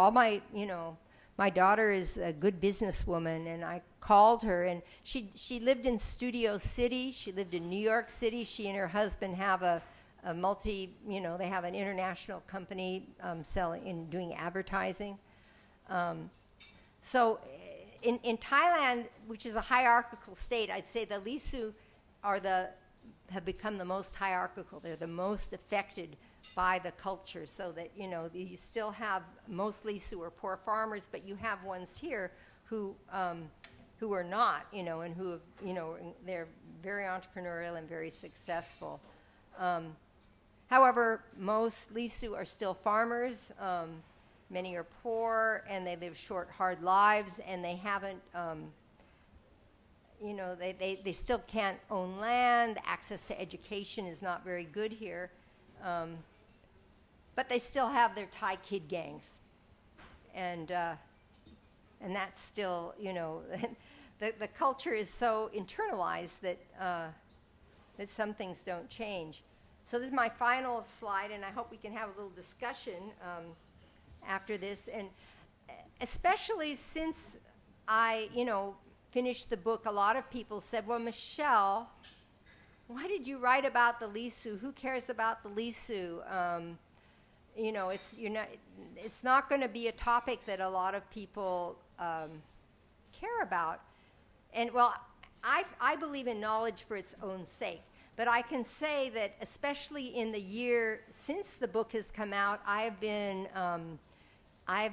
My daughter is a good businesswoman." And I called her, and she lived in Studio City. She lived in New York City. She and her husband have a they have an international company doing advertising. So in Thailand, which is a hierarchical state, I'd say the Lisu have become the most hierarchical. They're the most affected by the culture, so that you still have most Lisu are poor farmers, but you have ones here who are not, and who they're very entrepreneurial and very successful. However, most Lisu are still farmers. Many are poor, and they live short, hard lives, and they haven't, they still can't own land. Access to education is not very good here. But they still have their Thai kid gangs. And that's still, the culture is so internalized that some things don't change. So this is my final slide, and I hope we can have a little discussion after this. And especially since I, finished the book, a lot of people said, "Well, Michele, why did you write about the Lisu? Who cares about the Lisu? It's not going to be a topic that a lot of people care about." And well, I believe in knowledge for its own sake. But I can say that especially in the year since the book has come out, I have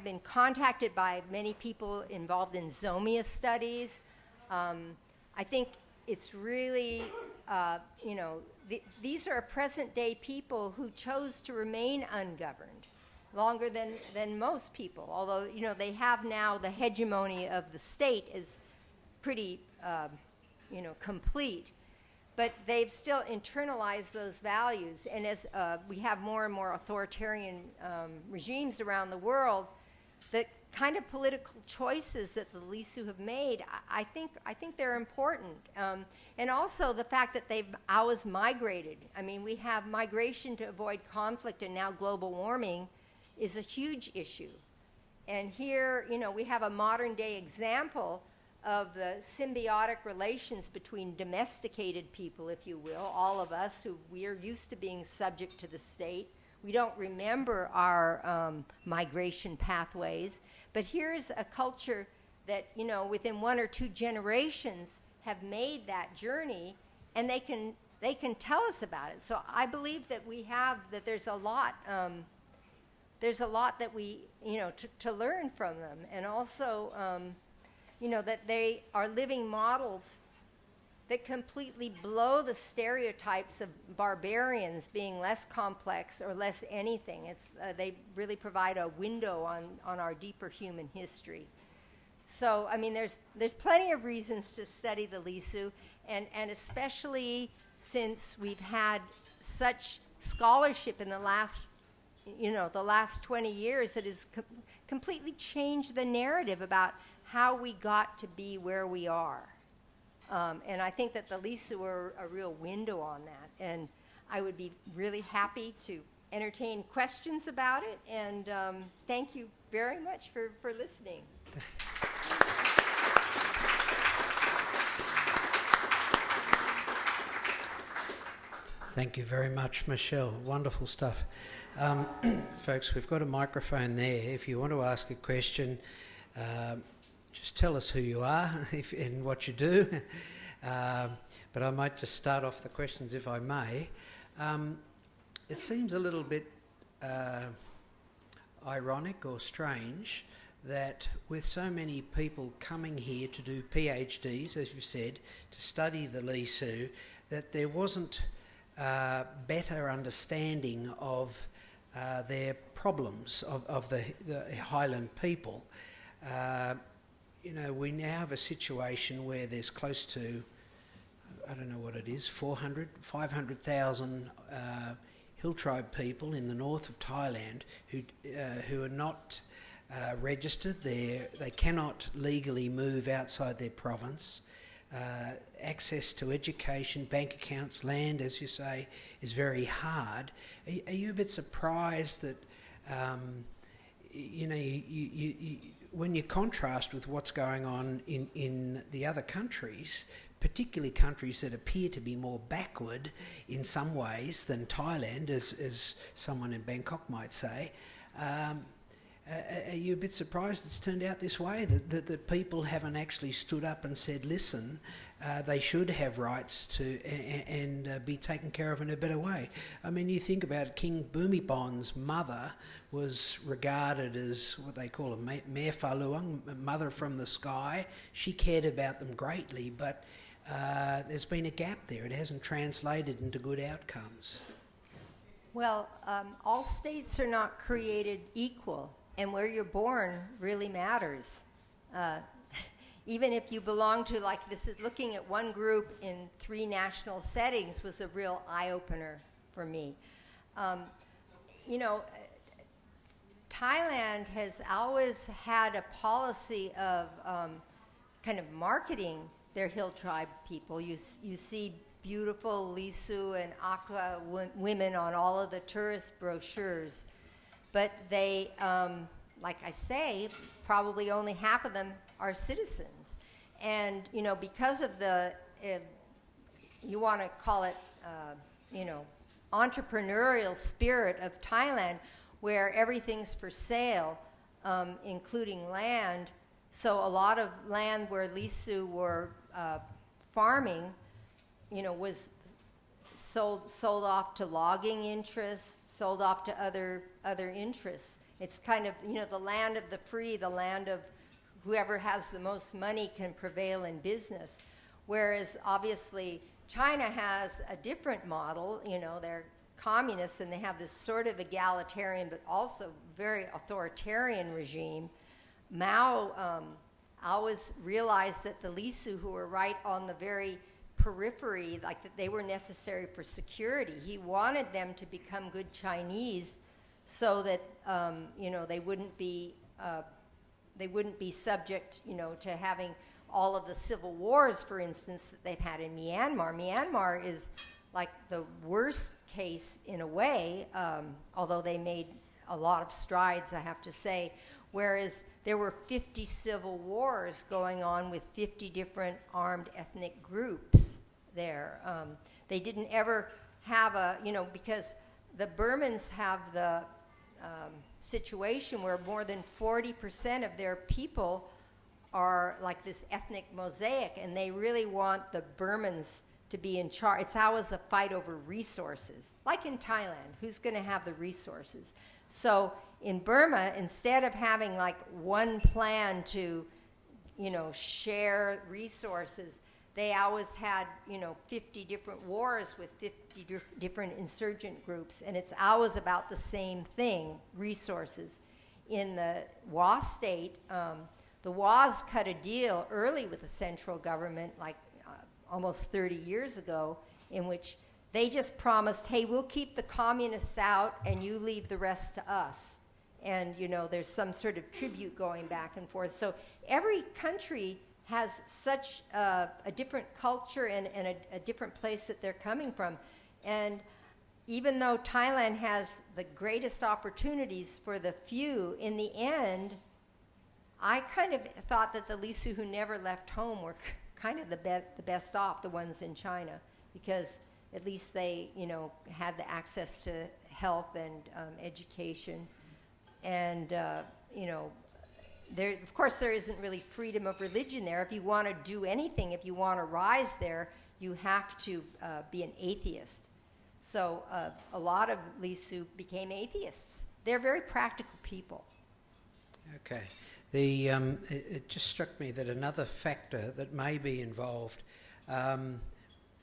been contacted by many people involved in Zomia studies. I think it's really, these are present-day people who chose to remain ungoverned longer than most people. Although, they have now the hegemony of the state is pretty, complete. But they've still internalized those values. And as we have more and more authoritarian regimes around the world, the kind of political choices that the Lisu have made, I think they're important. And also the fact that they've always migrated. I mean, we have migration to avoid conflict, and now global warming is a huge issue. And here, we have a modern day example of the symbiotic relations between domesticated people, if you will, all of us who we are used to being subject to the state. We don't remember our migration pathways, but here's a culture that, within 1 or 2 generations have made that journey, and they can tell us about it. So I believe that there's a lot that we, to learn from them, and also, that they are living models that completely blow the stereotypes of barbarians being less complex or less anything. They really provide a window on our deeper human history. So, I mean, there's plenty of reasons to study the Lisu, and especially since we've had such scholarship in the last 20 years that has completely changed the narrative about how we got to be where we are. And I think that the Lisu are a real window on that. And I would be really happy to entertain questions about it. And thank you very much for listening. Thank you very much, Michele. Wonderful stuff. Folks, we've got a microphone there. If you want to ask a question, just tell us who you are and what you do. But I might just start off the questions, if I may. It seems a little bit ironic or strange that with so many people coming here to do PhDs, as you said, to study the Lisu, that there wasn't better understanding of their problems of the highland people. We now have a situation where there's close to I don't know what it is, 500,000 hill tribe people in the north of Thailand who are not registered. They cannot legally move outside their province. Access to education, bank accounts, land, as you say, is very hard. Are you a bit surprised that, when you contrast with what's going on in the other countries, particularly countries that appear to be more backward in some ways than Thailand, as someone in Bangkok might say, are you a bit surprised it's turned out this way, that people haven't actually stood up and said, listen, they should have rights to and be taken care of in a better way? I mean, you think about it, King Bhumibol's mother was regarded as what they call a Mare Faluang, mother from the sky. She cared about them greatly, but there's been a gap there. It hasn't translated into good outcomes. Well, all states are not created equal, and where you're born really matters. Even if you belong to, like, this is looking at one group in 3 national settings was a real eye-opener for me. Thailand has always had a policy of kind of marketing their hill tribe people. You see beautiful Lisu and Aqua women on all of the tourist brochures, but they, like I say, probably only half of them are citizens. And, because of the, you want to call it, entrepreneurial spirit of Thailand, where everything's for sale, including land. So a lot of land where Lisu were farming, was sold off to logging interests, sold off to other interests. It's kind of, the land of the free, the land of whoever has the most money can prevail in business. Whereas obviously China has a different model. They're communists and they have this sort of egalitarian but also very authoritarian regime. Mao always realized that the Lisu, who were right on the very periphery, like that they were necessary for security. He wanted them to become good Chinese so that they wouldn't be subject to having all of the civil wars, for instance, that they've had in Myanmar. Myanmar is like the worst case in a way, although they made a lot of strides, I have to say, whereas there were 50 civil wars going on with 50 different armed ethnic groups there. They didn't ever have because the Burmans have the situation where more than 40% of their people are like this ethnic mosaic, and they really want the Burmans to be in charge. It's always a fight over resources, like in Thailand, who's going to have the resources. So in Burma, instead of having like one plan to, share resources, they always had, 50 different wars with 50 different insurgent groups, and it's always about the same thing, resources. In the Wa state, the Was cut a deal early with the central government, like almost 30 years ago, in which they just promised, hey, we'll keep the communists out and you leave the rest to us. And, there's some sort of tribute going back and forth. So every country has such a different culture and a different place that they're coming from. And even though Thailand has the greatest opportunities for the few, in the end, I kind of thought that the Lisu who never left home were kind of the best off, the ones in China, because at least they, had the access to health and education. And, there, of course, there isn't really freedom of religion there. If you want to do anything, if you want to rise there, you have to be an atheist. So a lot of Lisu became atheists. They're very practical people. Okay. It just struck me that another factor that may be involved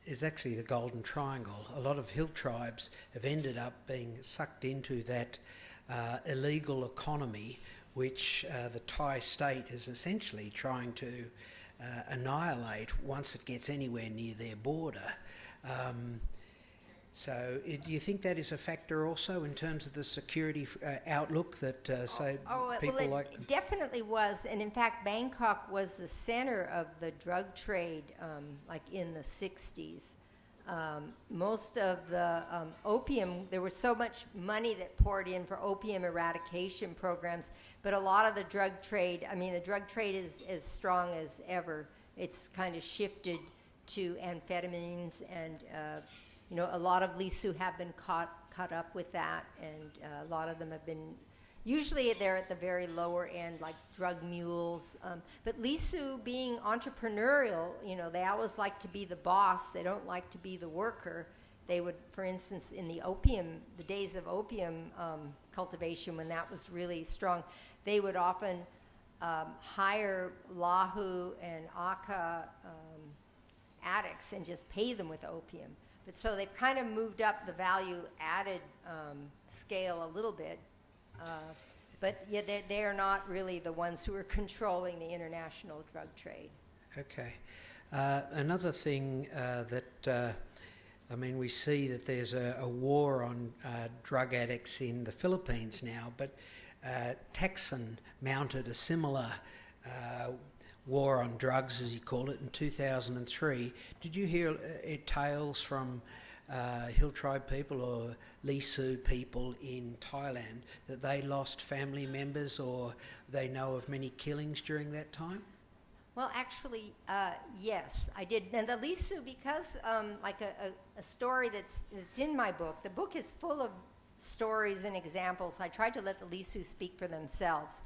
is actually the Golden Triangle. A lot of hill tribes have ended up being sucked into that illegal economy, which the Thai state is essentially trying to annihilate once it gets anywhere near their border. So do you think that is a factor also in terms of the security outlook that, people well, like... it definitely was. And in fact, Bangkok was the center of the drug trade, like in the 60s. Most of the opium, there was so much money that poured in for opium eradication programs, but a lot of the drug trade, I mean, the drug trade is as strong as ever. It's kind of shifted to amphetamines, and a lot of Lisu have been caught up with that, and a lot of them have been, usually they're at the very lower end, like drug mules. But Lisu being entrepreneurial, they always like to be the boss. They don't like to be the worker. They would, for instance, in the days of opium cultivation, when that was really strong, they would often hire Lahu and Aka addicts and just pay them with opium. But so they've kind of moved up the value added scale a little bit. But yeah, they are not really the ones who are controlling the international drug trade. Okay. Another thing we see that there's a war on drug addicts in the Philippines now, but Thaksin mounted a similar war on drugs, as you call it, in 2003. Did you hear tales from Hill Tribe people or Lisu people in Thailand that they lost family members, or they know of many killings during that time? Well, actually, yes, I did. And the Lisu, because like a story that's in my book, the book is full of stories and examples. I tried to let the Lisu speak for themselves.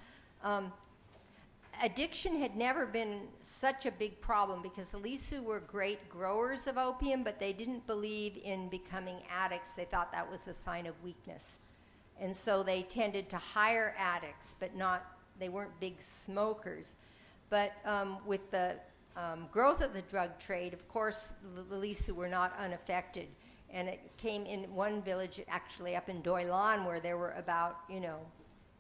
Addiction had never been such a big problem because the Lisu were great growers of opium, but they didn't believe in becoming addicts. They thought that was a sign of weakness. And so they tended to hire addicts, but they weren't big smokers. But with the growth of the drug trade, of course, the Lisu were not unaffected. And it came in one village, actually up in Doi Lan, where there were about,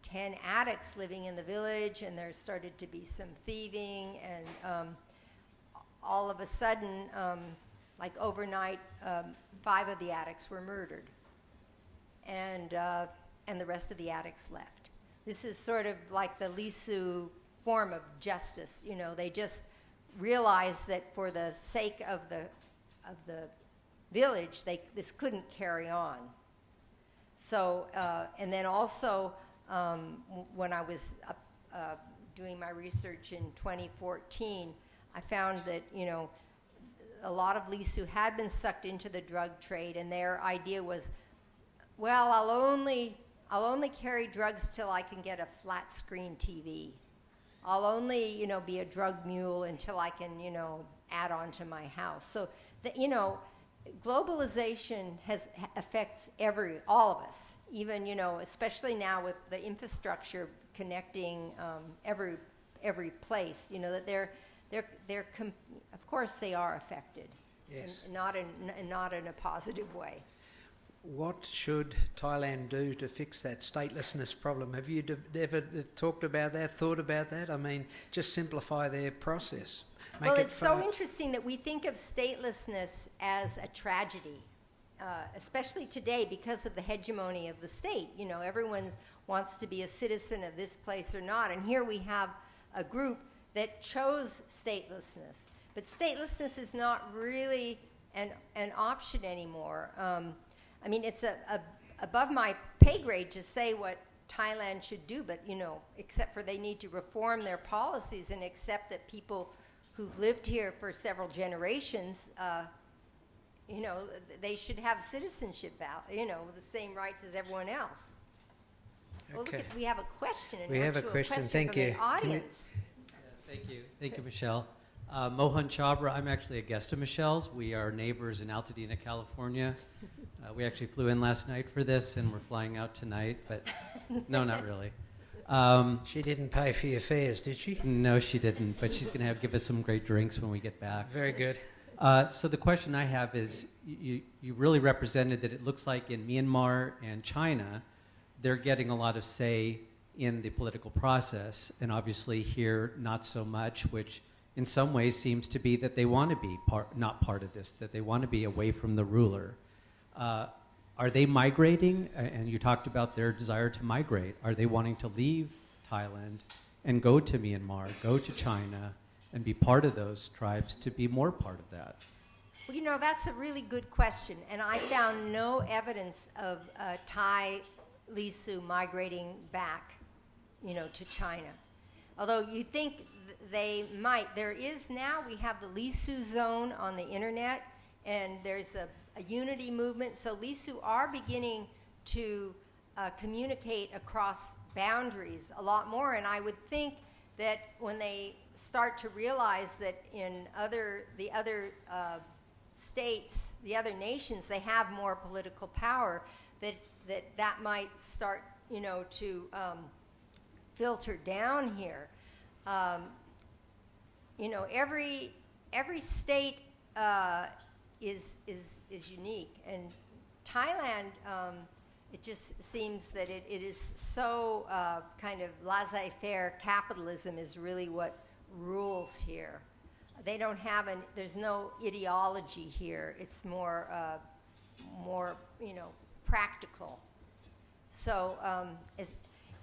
10 addicts living in the village, and there started to be some thieving, and all of a sudden, like overnight, 5 of the addicts were murdered, and the rest of the addicts left. This is sort of like the Lisu form of justice. They just realized that for the sake of the village, this couldn't carry on. So, and then also, when I was doing my research in 2014, I found that, a lot of Lisu had been sucked into the drug trade, and their idea was, well, I'll only carry drugs till I can get a flat screen TV. I'll only, be a drug mule until I can, add on to my house. So, globalization affects all of us, even, especially now with the infrastructure connecting every place, that of course they are affected. Yes. And not in a positive way. What should Thailand do to fix that statelessness problem? Have you ever talked about that, thought about that? I mean, just simplify their process. Well, it's so interesting that we think of statelessness as a tragedy, especially today because of the hegemony of the state. Everyone wants to be a citizen of this place or not. And here we have a group that chose statelessness. But statelessness is not really an option anymore. It's above my pay grade to say what Thailand should do, but, except for they need to reform their policies and accept that people who've lived here for several generations, they should have citizenship, the same rights as everyone else. Okay. Well, look, we have a question. We have a question. Thank from you. The audience. Yes, thank you, Michele. Mohan Chabra, I'm actually a guest of Michelle's. We are neighbors in Altadena, California. We actually flew in last night for this, and we're flying out tonight, but no, not really. She didn't pay for your fares, did she? No, she didn't, but she's going to give us some great drinks when we get back. Very good. So the question I have is, you really represented that it looks like in Myanmar and China, they're getting a lot of say in the political process, and obviously here not so much, which in some ways seems to be that they want to be not part of this, that they want to be away from the ruler. Are they migrating? And you talked about their desire to migrate. Are they wanting to leave Thailand and go to Myanmar, go to China, and be part of those tribes to be more part of that? Well, you know, that's a really good question, and I found no evidence of Thai Lisu migrating back, you know, to China. Although you think they might. There is now, we have the Lisu zone on the internet, and there's a unity movement. So Lisu are beginning to communicate across boundaries a lot more, and I would think that when they start to realize that in the other states, the other nations, they have more political power, that might start, you know, to filter down here. You know, every state is unique, and Thailand, it just seems that it is so kind of laissez-faire. Capitalism is really what rules here. They don't have there's no ideology here. It's more you know, practical. So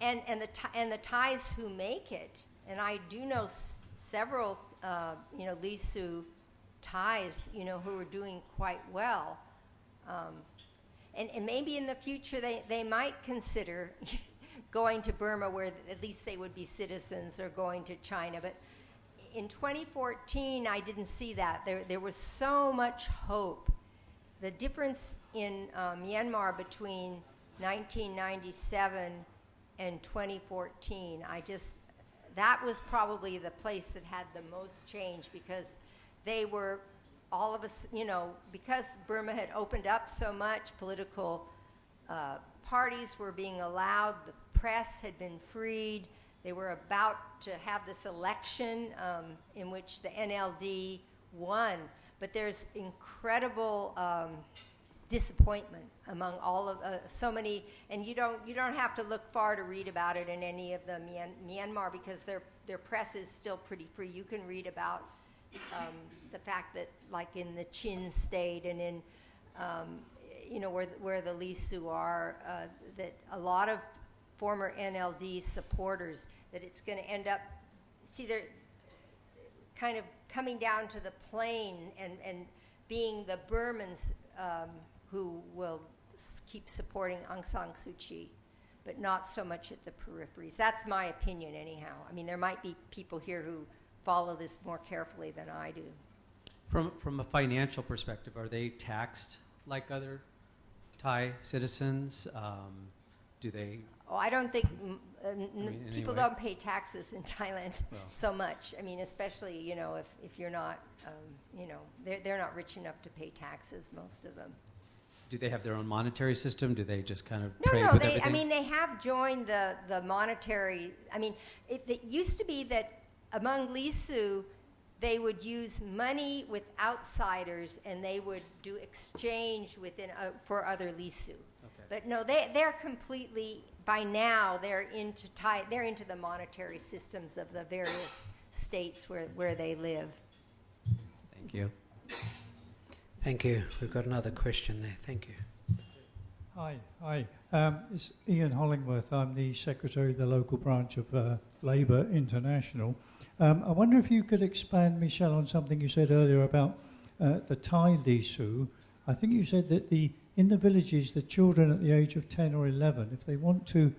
and the Thais who make it, and I do know several you know, Lisu Thais, you know, who are doing quite well. And maybe in the future they might consider going to Burma, where at least they would be citizens, or going to China. But in 2014, I didn't see that. There was so much hope. The difference in Myanmar between 1997 and 2014, that was probably the place that had the most change, because they were, all of us, you know, because Burma had opened up so much, political parties were being allowed, the press had been freed. They were about to have this election in which the NLD won, but there's incredible disappointment among all of so many, and you don't have to look far to read about it in any of the Myanmar, because their press is still pretty free. You can read about the fact that, like in the Chin state and in you know, where the Lisu are, that a lot of former NLD supporters, that it's going to end up, see, they're kind of coming down to the plain and being the Burmans who will keep supporting Aung San Suu Kyi, but not so much at the peripheries. That's my opinion anyhow. I mean, there might be people here who follow this more carefully than I do. From a financial perspective, are they taxed like other Thai citizens? Do they? Oh, I don't think people anyway. don't pay taxes in Thailand so much. I mean, especially, you know, if you're not, you know, they're not rich enough to pay taxes, most of them. Do they have their own monetary system? Do they just kind of No, trade no. with everything? I mean, they have joined the monetary. I mean, it used to be that among Lisu, they would use money with outsiders, and they would do exchange within for other Lisu. Okay. But no, they're completely, by now they're into the monetary systems of the various states where they live. Thank you. Thank you. We've got another question there. Thank you. Hi. It's Ian Hollingworth. I'm the secretary of the local branch of Labour International. I wonder if you could expand, Michele, on something you said earlier about the Thai Lisu. I think you said that in the villages, the children at the age of 10 or 11, if they want to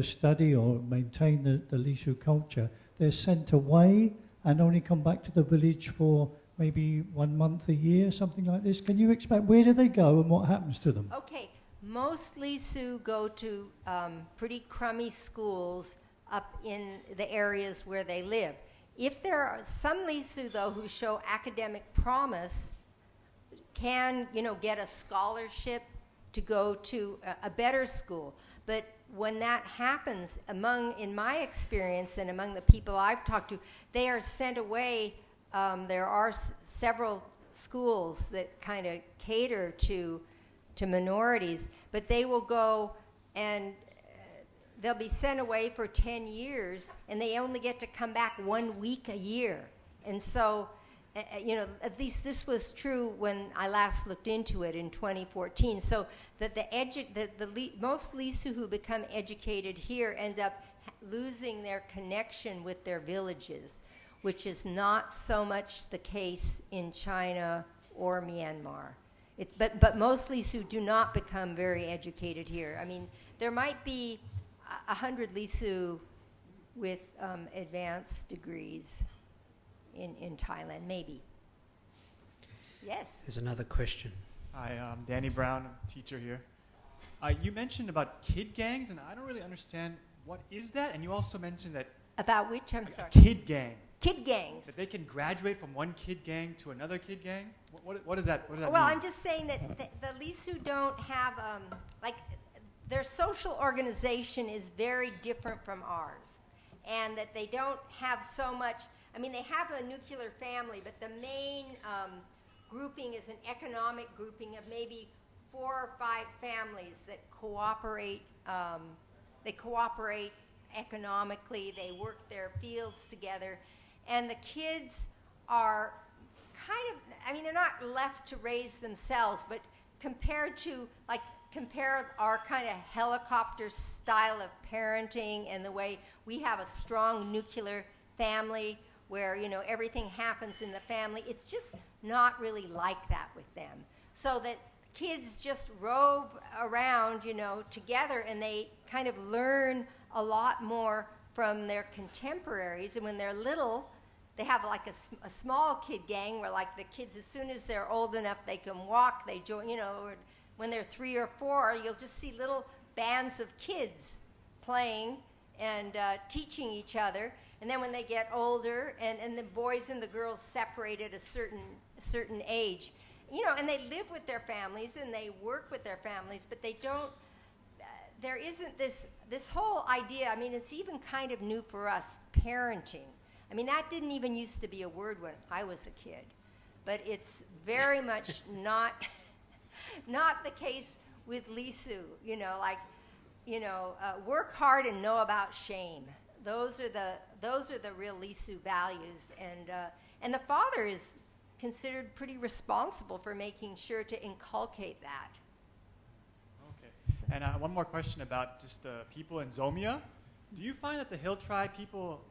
study or maintain the Lisu culture, they're sent away and only come back to the village for maybe 1 month a year, something like this. Can you expand, where do they go and what happens to them? Okay, most Lisu go to pretty crummy schools up in the areas where they live. If there are some Lisu, though, who show academic promise, can, you know, get a scholarship to go to a better school. But when that happens, in my experience and among the people I've talked to, they are sent away. There are several schools that kind of cater to minorities, but they will go and they'll be sent away for 10 years, and they only get to come back 1 week a year. And so, at least this was true when I last looked into it in 2014. So that most Lisu who become educated here end up losing their connection with their villages, which is not so much the case in China or Myanmar. But most Lisu do not become very educated here. I mean, there might be 100 Lisu with advanced degrees in Thailand, maybe. Yes? There's another question. Hi, I'm Danny Brown, I'm a teacher here. You mentioned about kid gangs, and I don't really understand what is that, and you also mentioned that About which? I'm sorry. a kid gang, Kid gangs. that they can graduate from one kid gang to another kid gang. What does that mean? Well, I'm just saying that the Lisu don't have, their social organization is very different from ours. And that they don't have so much, I mean, they have a nuclear family, but the main grouping is an economic grouping of maybe 4 or 5 families that cooperate. They cooperate economically, they work their fields together, and the kids are kind of, I mean, they're not left to raise themselves, but compare our kind of helicopter style of parenting and the way we have a strong nuclear family where, everything happens in the family. It's just not really like that with them. So that kids just rove around, together, and they kind of learn a lot more from their contemporaries. And when they're little, they have like a small kid gang where like the kids, as soon as they're old enough they can walk, they join, or when they're 3 or 4, you'll just see little bands of kids playing and teaching each other. And then when they get older, and the boys and the girls separate at a certain age, and they live with their families and they work with their families, but they don't, there isn't this whole idea. I mean, it's even kind of new for us, parenting. I mean, that didn't even used to be a word when I was a kid, but it's very much not the case with Lisu. Work hard and know about shame. Those are the real Lisu values, and the father is considered pretty responsible for making sure to inculcate that. Okay. And one more question about just the people in Zomia. Do you find that the Hill tribe people,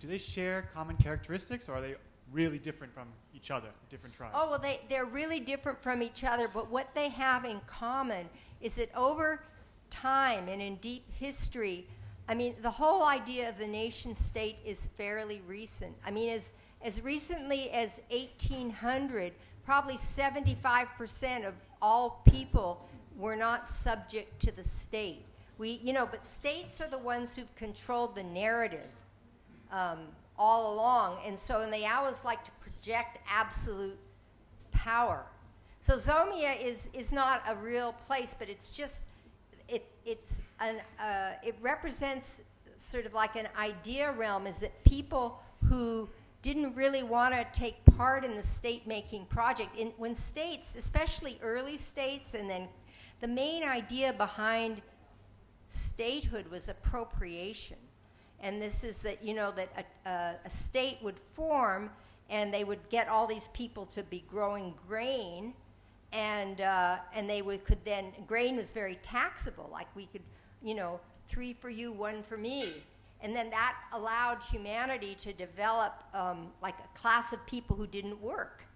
do they share common characteristics, or are they really different from each other, different tribes? Oh, well, they're really different from each other, but what they have in common is that over time and in deep history, I mean, the whole idea of the nation state is fairly recent. I mean, as recently as 1800, probably 75% of all people were not subject to the state. But states are the ones who've controlled the narrative all along, and they always like to project absolute power. So Zomia is not a real place, but it's just it represents sort of like an idea realm, is that people who didn't really want to take part in the state-making project, when states, especially early states, and then the main idea behind statehood was appropriation. And this is that, that a state would form and they would get all these people to be growing grain, and they could then, grain was very taxable, like we could, 3 for you, 1 for me. And then that allowed humanity to develop like a class of people who didn't work.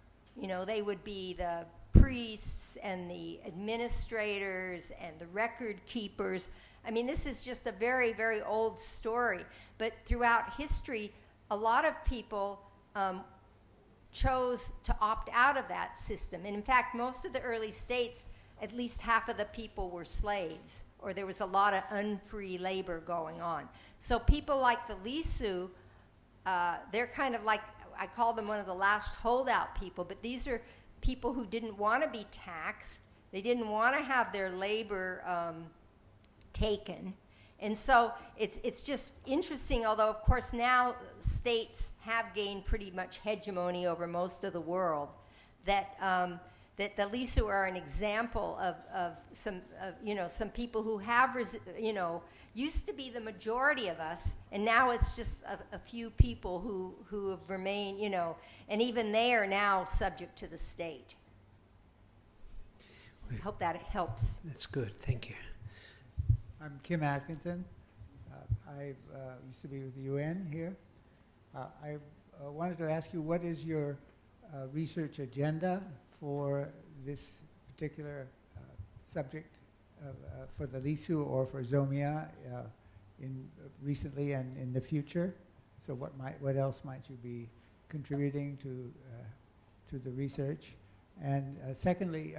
They would be the priests and the administrators and the record keepers. I mean, this is just a very, very old story. But throughout history, a lot of people chose to opt out of that system. And in fact, most of the early states, at least half of the people were slaves, or there was a lot of unfree labor going on. So people like the Lisu, they're kind of like, I call them one of the last holdout people, but these are people who didn't want to be taxed. They didn't want to have their labor taken. And so it's just interesting, although of course now states have gained pretty much hegemony over most of the world, that that the Lisu are an example of some, some people who have, used to be the majority of us, and now it's just a few people who have remained, and even they are now subject to the state. I hope that helps. That's good. Thank you. I'm Kim Atkinson. I used to be with the UN here. I wanted to ask you, what is your research agenda for this particular subject for the Lisu or for Zomia recently and in the future? So what else might you be contributing to the research? And secondly,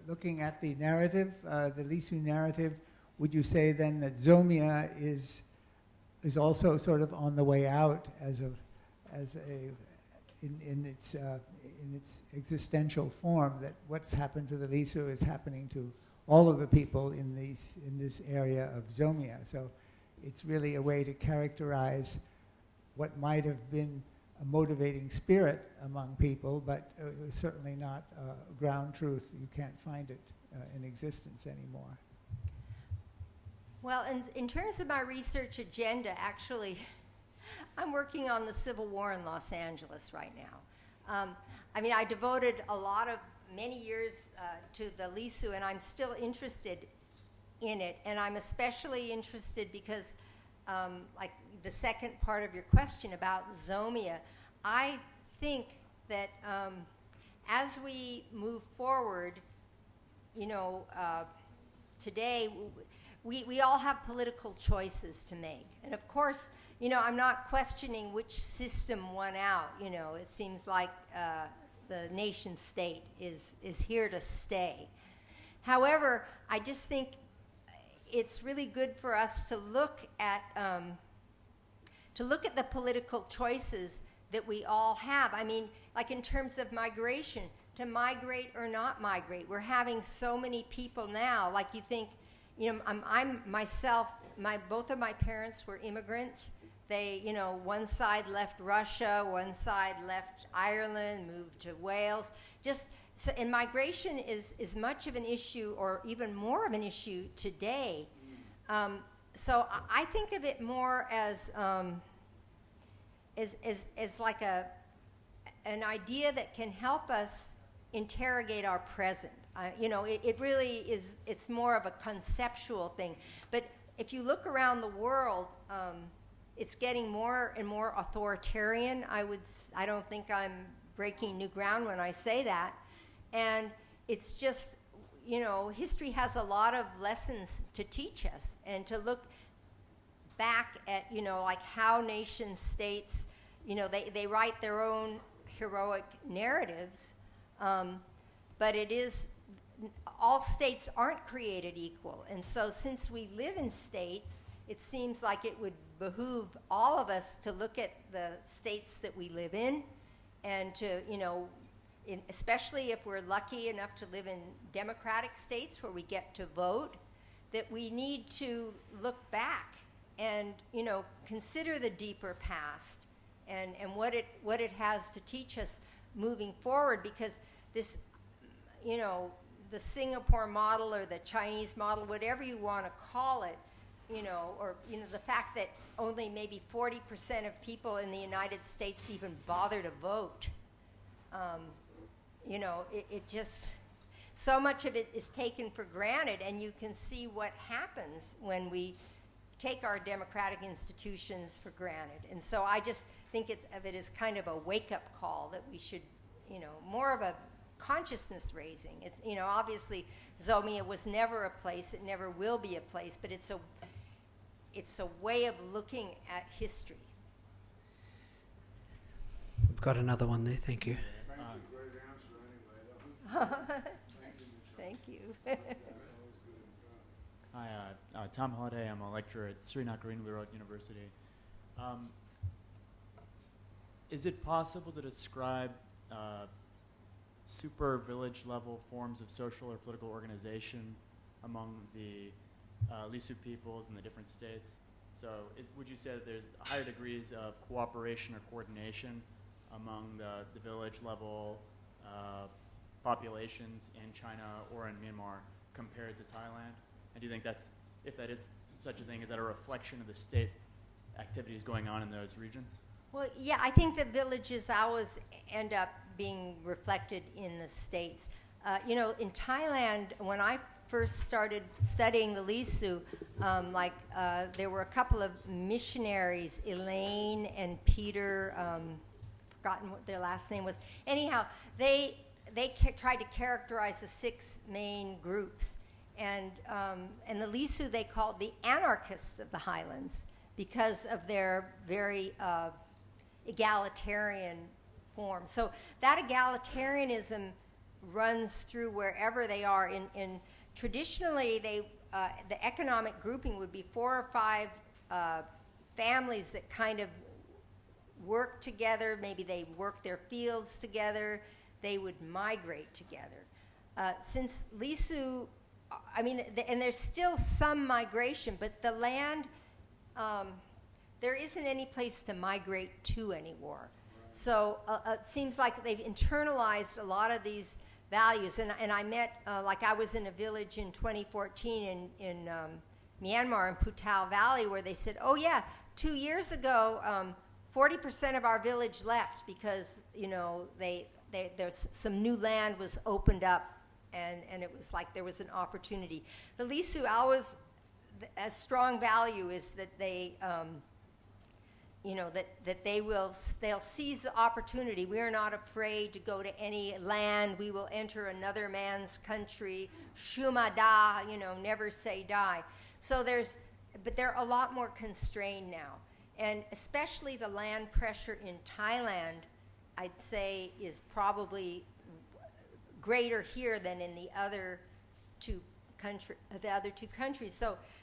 looking at the narrative, the Lisu narrative, would you say then that Zomia is also sort of on the way out in its existential form, that what's happened to the Lisu is happening to all of the people in this area of Zomia? So it's really a way to characterize what might have been a motivating spirit among people, but certainly not ground truth. You can't find it in existence anymore. Well, in terms of my research agenda, actually, I'm working on the Civil War in Los Angeles right now. I devoted many years to the Lisu, and I'm still interested in it. And I'm especially interested because, like the second part of your question about Zomia, I think that as we move forward, today, we all have political choices to make. And of course, I'm not questioning which system won out. It seems like the nation state is here to stay. However, I just think it's really good for us to look at the political choices that we all have. Like in terms of migration, to migrate or not migrate. We're having so many people now. Like you think, I'm myself. Both of my parents were immigrants. They, one side left Russia, one side left Ireland, moved to Wales. And migration is much of an issue, or even more of an issue today. So I think of it more as like an idea that can help us interrogate our present. It really is. It's more of a conceptual thing. But if you look around the world, it's getting more and more authoritarian. I don't think I'm breaking new ground when I say that. And it's just, history has a lot of lessons to teach us, and to look back at, like how nation states, they write their own heroic narratives, but all states aren't created equal. And so since we live in states, it seems like it would behoove all of us to look at the states that we live in, and to, especially if we're lucky enough to live in democratic states where we get to vote, that we need to look back and, consider the deeper past and what it has to teach us moving forward. Because this, the Singapore model or the Chinese model, whatever you want to call it, or the fact that only maybe 40% of people in the United States even bother to vote. It just, so much of it is taken for granted, and you can see what happens when we take our democratic institutions for granted. And so I just think of it as kind of a wake-up call that we should, more of a consciousness raising. It's, obviously Zomia was never a place, it never will be a place, but it's a way of looking at history. We've got another one there. Thank you. Thank you. Hi, Tom Holliday. I'm a lecturer at Srinagarindra University. Is it possible to describe super village level forms of social or political organization among the Lisu peoples in the different states? So would you say that there's higher degrees of cooperation or coordination among the village level populations in China or in Myanmar compared to Thailand? And do you think that's, if that is such a thing, is that a reflection of the state activities going on in those regions? Well, yeah, I think that villages always end up being reflected in the states. In Thailand, when I first started studying the Lisu, there were a couple of missionaries, Elaine and Peter, forgotten what their last name was. Anyhow, they tried to characterize the 6 main groups. And the Lisu they called the anarchists of the highlands because of their very egalitarian form. So that egalitarianism runs through wherever they are. In traditionally, the economic grouping would be 4 or 5 families that kind of work together. Maybe they work their fields together. They would migrate together. Since Lisu, and there's still some migration, but the land, there isn't any place to migrate to anymore. So it seems like they've internalized a lot of these values. And I met, I was in a village in 2014 in Myanmar, in Putao Valley, where they said, oh yeah, 2 years ago, 40% of our village left because, there's some new land was opened up, and it was like there was an opportunity. The Lisu always, a strong value is that they, they'll seize the opportunity. We are not afraid to go to any land. We will enter another man's country. Shuma da, never say die. So but they're a lot more constrained now. And especially the land pressure in Thailand, I'd say, is probably greater here than in the other two countries.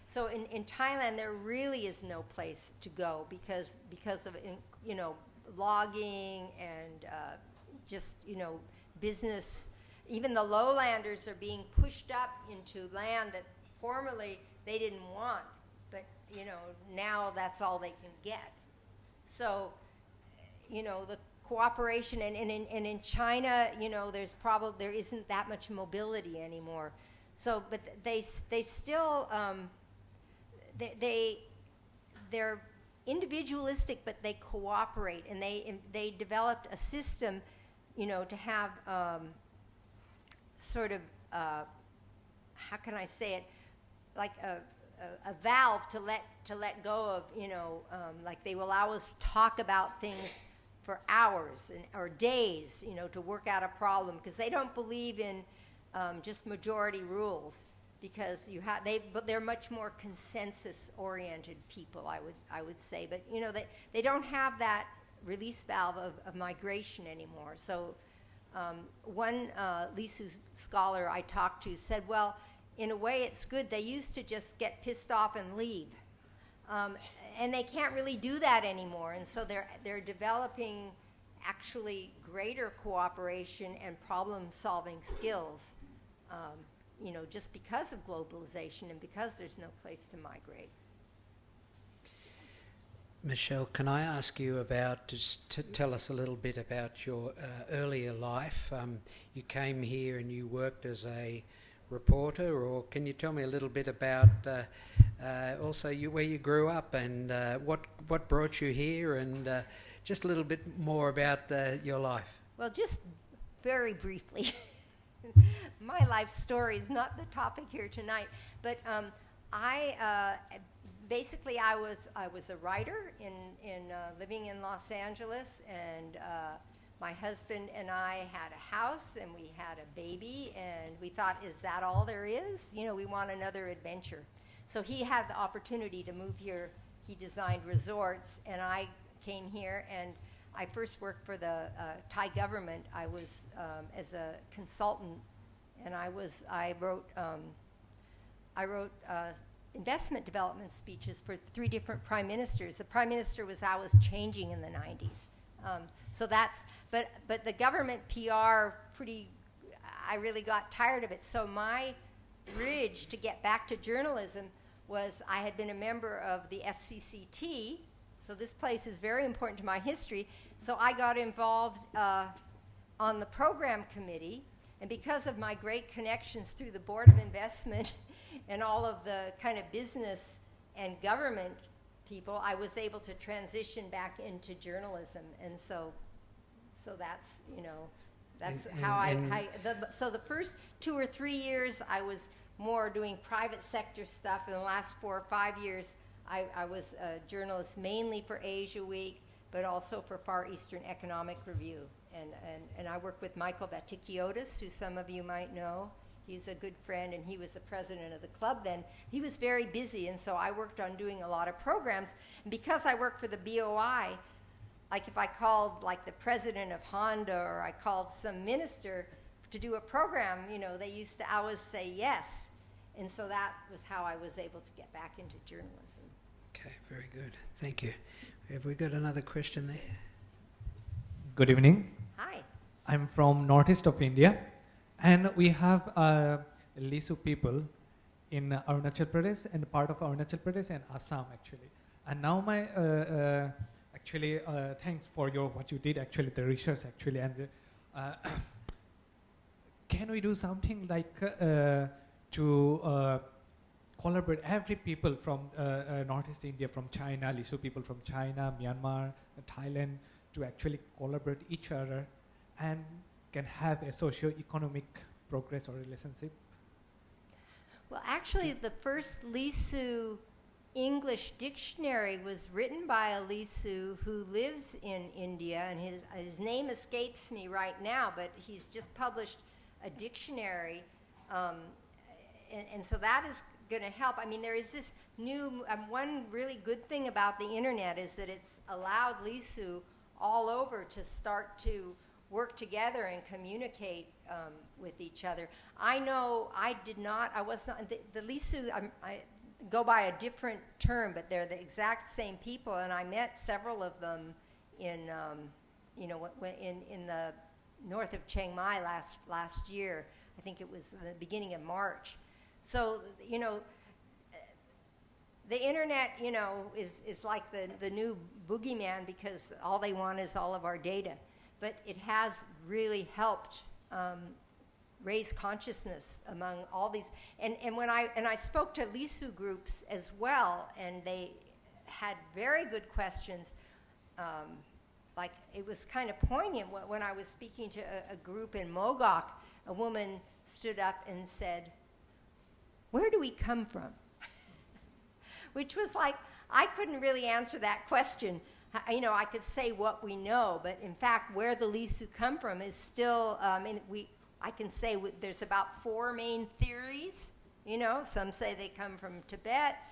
So in Thailand, there really is no place to go because of logging and business. Even the lowlanders are being pushed up into land that formerly they didn't want, but now that's all they can get. So the cooperation and in China, there isn't that much mobility anymore. So, but they still they're individualistic, but they cooperate, and they developed a system, to have sort of how can I say it, like a valve to let go of, like they will allow us to talk about things for hours or days, to work out a problem, because they don't believe in just majority rules, because they're much more consensus-oriented people, I would say. But they don't have that release valve of migration anymore. So one Lisu scholar I talked to said, well, in a way it's good. They used to just get pissed off and leave. And they can't really do that anymore. And so they're developing actually greater cooperation and problem-solving skills, just because of globalization and because there's no place to migrate. Michele, can I ask you about, just to tell us a little bit about your earlier life? You came here and you worked as a reporter, or can you tell me a little bit about also where you grew up and what brought you here, and just a little bit more about your life? Well, just very briefly. My life story is not the topic here tonight, but basically I was a writer in living in Los Angeles, and my husband and I had a house and we had a baby, and we thought, is that all there is? We want another adventure. So he had the opportunity to move here. He designed resorts, and I came here, and I first worked for the Thai government. I was as a consultant, and I wrote investment development speeches for 3 different prime ministers. The prime minister was always changing in the 90s. But the government PR I really got tired of it. So my bridge to get back to journalism was I had been a member of the FCCT. So this place is very important to my history. So I got involved on the program committee, And because of my great connections through the Board of Investment and all of the kind of business and government people, I was able to transition back into journalism. And so that's, that's how so the first 2 or 3 years I was more doing private sector stuff. In the last 4 or 5 years, I was a journalist mainly for Asia Week, but also for Far Eastern Economic Review. And I worked with Michael Vatikiotis, who some of you might know. He's a good friend, and he was the president of the club then. He was very busy, and so I worked on doing a lot of programs. And because I worked for the BOI, like if I called like the president of Honda or I called some minister to do a program, they used to always say yes. And so that was how I was able to get back into journalism. Okay, very good. Thank you. Have we got another question there? Good evening. Hi. I'm from northeast of India, and we have Lisu people in Arunachal Pradesh and part of Arunachal Pradesh and Assam actually. And now my thanks for what you did actually, the research actually, and can we do something like to collaborate every people from northeast India, from China, Lisu people from China, Myanmar, Thailand, to actually collaborate each other and can have a socio-economic progress or relationship? Well, actually, the first Lisu English dictionary was written by a Lisu who lives in India, and his name escapes me right now, but he's just published a dictionary, and so that is going to help. I mean, there is this new, one really good thing about the internet is that it's allowed Lisu all over to start to work together and communicate with each other. I know I was not, the Lisu, I go by a different term, but they're the exact same people, and I met several of them in the north of Chiang Mai last year. I think it was the beginning of March. So, the internet, is like the new boogeyman because all they want is all of our data. But it has really helped raise consciousness among all these. And when I spoke to Lisu groups as well, and they had very good questions. Like it was kind of poignant when I was speaking to a group in Mogok. A woman stood up and said, "Where do we come from?" Which was like, I couldn't really answer that question. I could say what we know, but in fact, where the Lisu come from is still, I can say there's about 4 main theories. Some say they come from Tibet,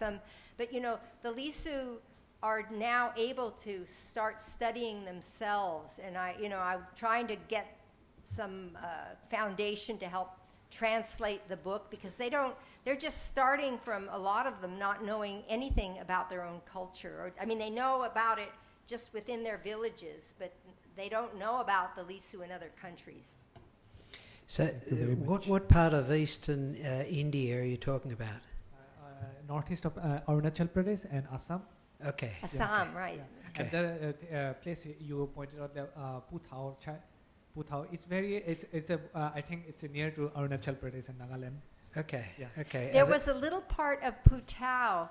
but the Lisu are now able to start studying themselves, and I'm trying to get some foundation to help translate the book, because they're just starting from, a lot of them, not knowing anything about their own culture. They know about it just within their villages, but they don't know about the Lisu in other countries. So what part of eastern India are you talking about? Northeast of Arunachal Pradesh and Assam. Okay. Assam, right. Yeah. Okay. And the place you pointed out, the Puthao, I think it's near to Arunachal Pradesh and Nagaland. Okay. Yeah. Okay. There was a little part of Puthao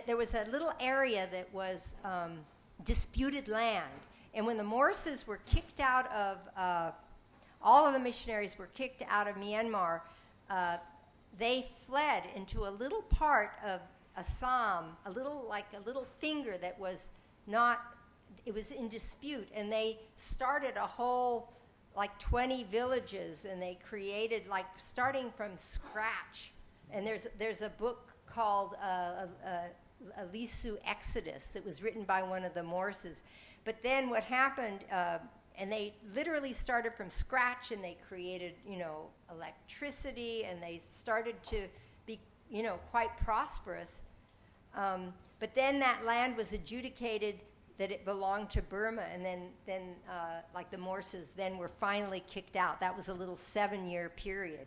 there was a little area that was disputed land, and when the Morses were kicked out of, all of the missionaries were kicked out of Myanmar, they fled into a little part of Assam, a little finger that was not, it was in dispute, and they started a whole 20 villages, and they created starting from scratch. And there's a book called a Lisu Exodus that was written by one of the Morses. But then what happened, and they literally started from scratch, and they created electricity, and they started to be quite prosperous. But then that land was adjudicated that it belonged to Burma, and then the Morses then were finally kicked out. That was a little 7-year period.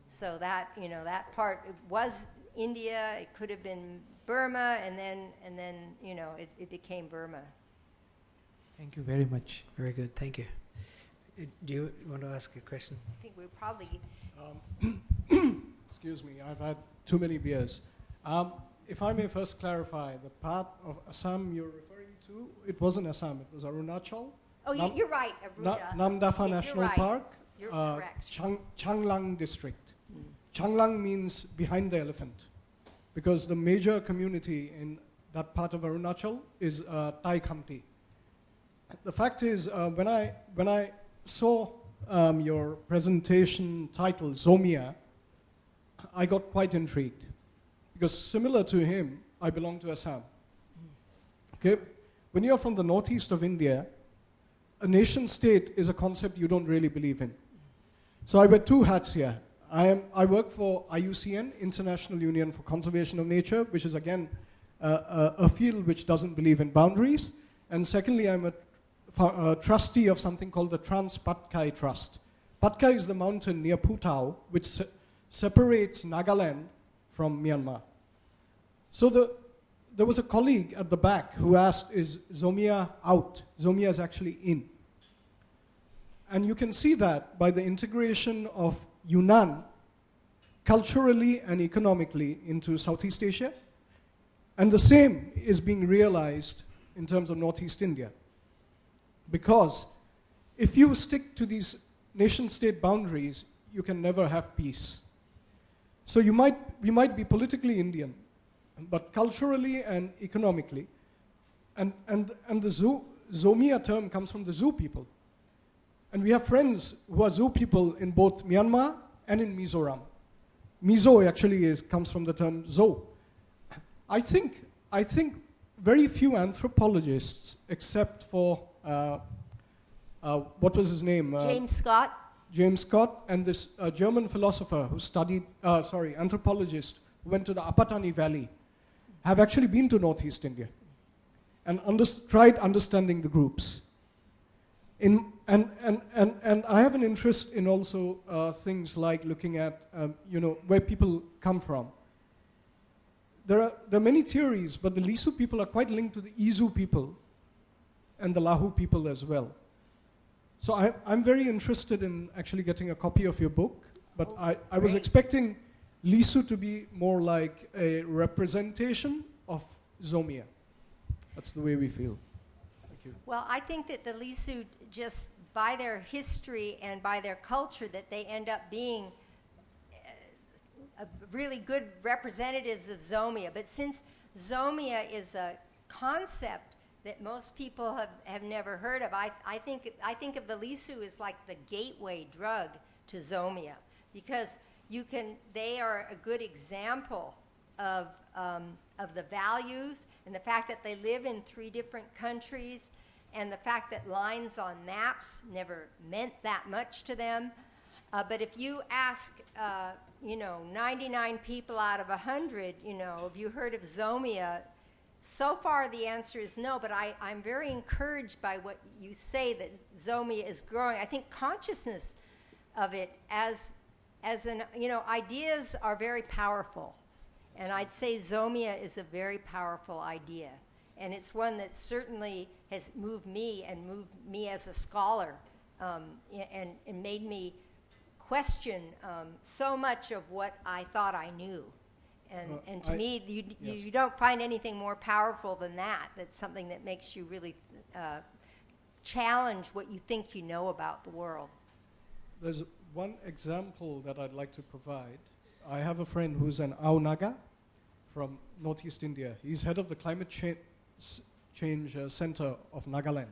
So that that part, it was India. It could have been Burma, and then it became Burma. Thank you very much. Very good. Thank you. Do you want to ask a question? I think we're probably, Excuse me, I've had too many beers. If I may first clarify, the part of Assam you're referring to, it wasn't Assam, it was Arunachal. oh, you're right, Aruda. Namdafa You're National right. Park, You're correct. Changlang district. Changlang means behind the elephant, because the major community in that part of Arunachal is Thai Khamti. The fact is, when I saw your presentation titled Zomia, I got quite intrigued, because similar to him, I belong to Assam. Okay, when you're from the northeast of India, a nation state is a concept you don't really believe in. So I wear two hats here. I work for IUCN, International Union for Conservation of Nature, which is again a field which doesn't believe in boundaries. And secondly, I'm a trustee of something called the Trans-Patkai Trust. Patkai is the mountain near Putao, which separates Nagaland from Myanmar. So there was a colleague at the back who asked, is Zomia out? Zomia is actually in. And you can see that by the integration of Yunnan culturally and economically into Southeast Asia. And the same is being realized in terms of Northeast India. Because if you stick to these nation-state boundaries, you can never have peace. So we might be politically Indian, but culturally and economically, and the Zomia term comes from the Zoo people. And we have friends who are Zoo people in both Myanmar and in Mizoram. Mizo actually comes from the term Zo. I think very few anthropologists, except for what was his name? James Scott. James Scott, and this German philosopher who studied, anthropologist who went to the Apatani Valley, have actually been to Northeast India and tried understanding the groups. And I have an interest in also things like looking at where people come from. There are many theories, but the Lisu people are quite linked to the Izu people and the Lahu people as well. So I'm very interested in actually getting a copy of your book, but I was expecting Lisu to be more like a representation of Zomia. That's the way we feel. Thank you. Well, I think that the Lisu, just by their history and by their culture, that they end up being really good representatives of Zomia. But since Zomia is a concept that most people have never heard of, I think of the Lisu as like the gateway drug to Zomia, because they are a good example of the values and the fact that they live in 3 different countries, and the fact that lines on maps never meant that much to them. But if you ask, 99 people out of 100, have you heard of Zomia? So far, the answer is no, but I'm very encouraged by what you say, that Zomia is growing. I think consciousness of it as ideas are very powerful. And I'd say Zomia is a very powerful idea. And it's one that certainly has moved me and moved me as a scholar, and made me question so much of what I thought I knew. And to me, you don't find anything more powerful than that. That's something that makes you really challenge what you think you know about the world. There's one example that I'd like to provide. I have a friend who's an Aonaga from Northeast India. He's head of the Climate Change Center of Nagaland.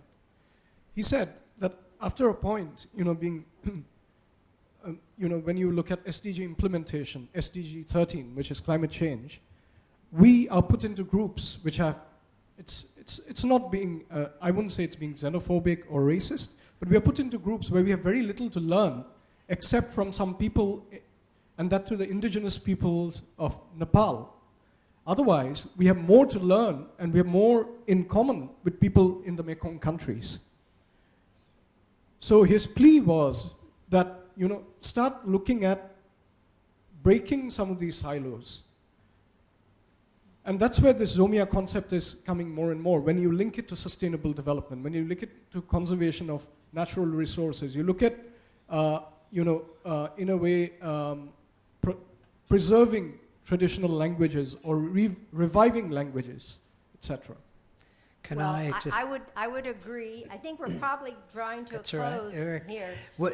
He said that after a point, being when you look at SDG implementation, SDG 13, which is climate change, we are put into groups which have, it's not being, I wouldn't say it's being xenophobic or racist, but we are put into groups where we have very little to learn, except from some people, and that to the indigenous peoples of Nepal. Otherwise, we have more to learn, and we have more in common with people in the Mekong countries. So his plea was that start looking at breaking some of these silos. And that's where this Zomia concept is coming more and more. When you link it to sustainable development, when you link it to conservation of natural resources. You look at, in a way, preserving traditional languages or reviving languages, etc. I would agree. I think we're probably drawing to a close here. Well,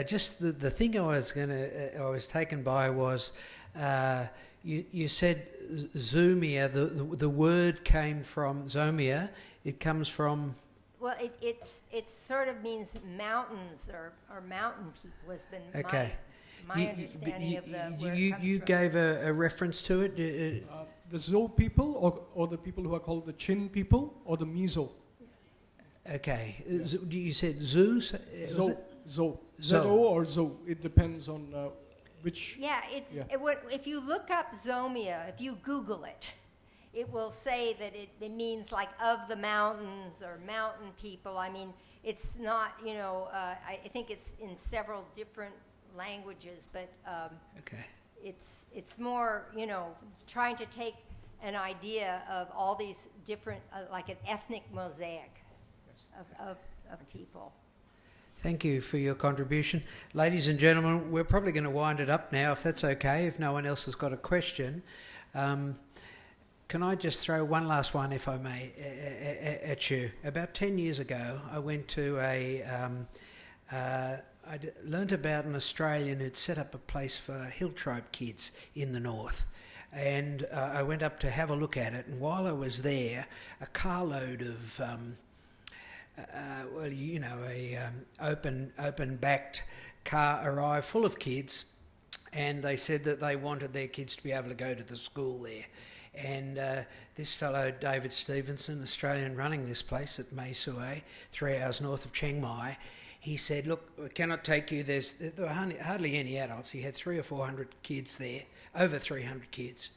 just the thing I was taken by was you said Zomia. The word came from Zomia. It comes from. Well, it sort of means mountains or mountain people has been my understanding of the where it comes you from. gave a reference to it. The Zo people, or the people who are called the Chin people, or the Mizo. Okay, you said Zeus. Zo, Z-O or Zo. It depends on which. Yeah, if you look up Zomia, if you Google it, it will say that it means like of the mountains or mountain people. I mean, it's not, I think it's in several different languages, but it's more, trying to take an idea of all these different, like an ethnic mosaic of people. Thank you for your contribution. Ladies and gentlemen, we're probably going to wind it up now, if that's okay, if no one else has got a question. Can I just throw one last one, if I may, at you? About 10 years ago, I went to I learnt about an Australian who'd set up a place for hill tribe kids in the north. And I went up to have a look at it. And while I was there, a carload of, open-backed car arrived full of kids. And they said that they wanted their kids to be able to go to the school there. And this fellow, David Stevenson, Australian running this place at Mae Sue, 3 hours north of Chiang Mai, he said, look, we cannot take you. There were hardly any adults. He had 300 or 400 kids there, over 300 kids.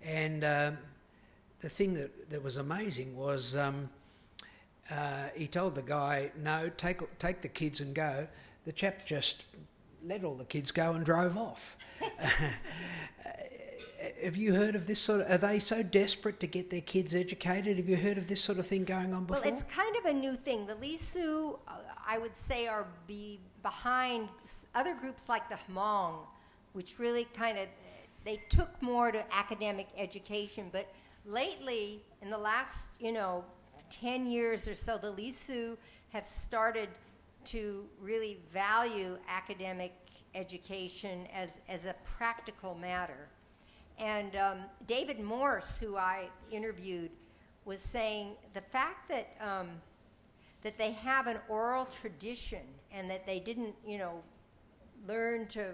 And the thing that was amazing was he told the guy, no, take the kids and go. The chap just let all the kids go and drove off. Have you heard of this sort of, are they so desperate to get their kids educated? Have you heard of this sort of thing going on before? Well, it's kind of a new thing. The Lisu, I would say, are behind other groups like the Hmong, which really they took more to academic education. But lately, in the last, 10 years or so, the Lisu have started to really value academic education as a practical matter. And David Morse, who I interviewed, was saying the fact that that they have an oral tradition and that they didn't, learn to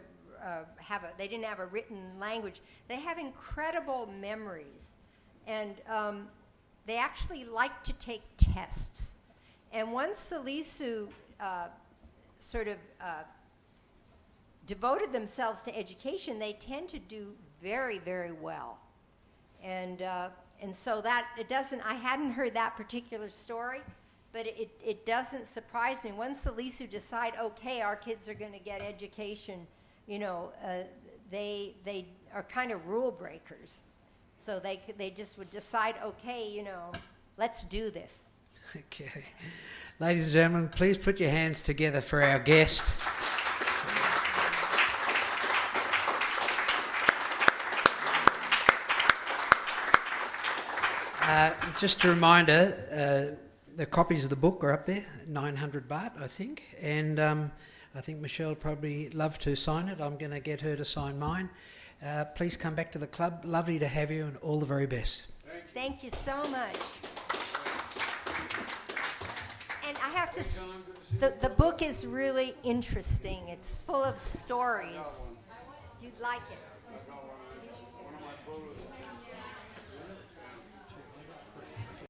they didn't have a written language. They have incredible memories, and they actually like to take tests. And once the Lisu devoted themselves to education, they tend to do very, very well. And so that it doesn't, I hadn't heard that particular story, but it doesn't surprise me. Once the Lisu decide, okay, our kids are going to get education, they are kind of rule breakers. So they just would decide, okay, let's do this. Okay. Ladies and gentlemen, please put your hands together for our guest. Just a reminder, the copies of the book are up there, 900 baht, I think. And I think Michelle would probably love to sign it. I'm going to get her to sign mine. Please come back to the club. Lovely to have you, and all the very best. Thank you so much. And I have to say, the book is really interesting. It's full of stories. You'd like it. One of my photos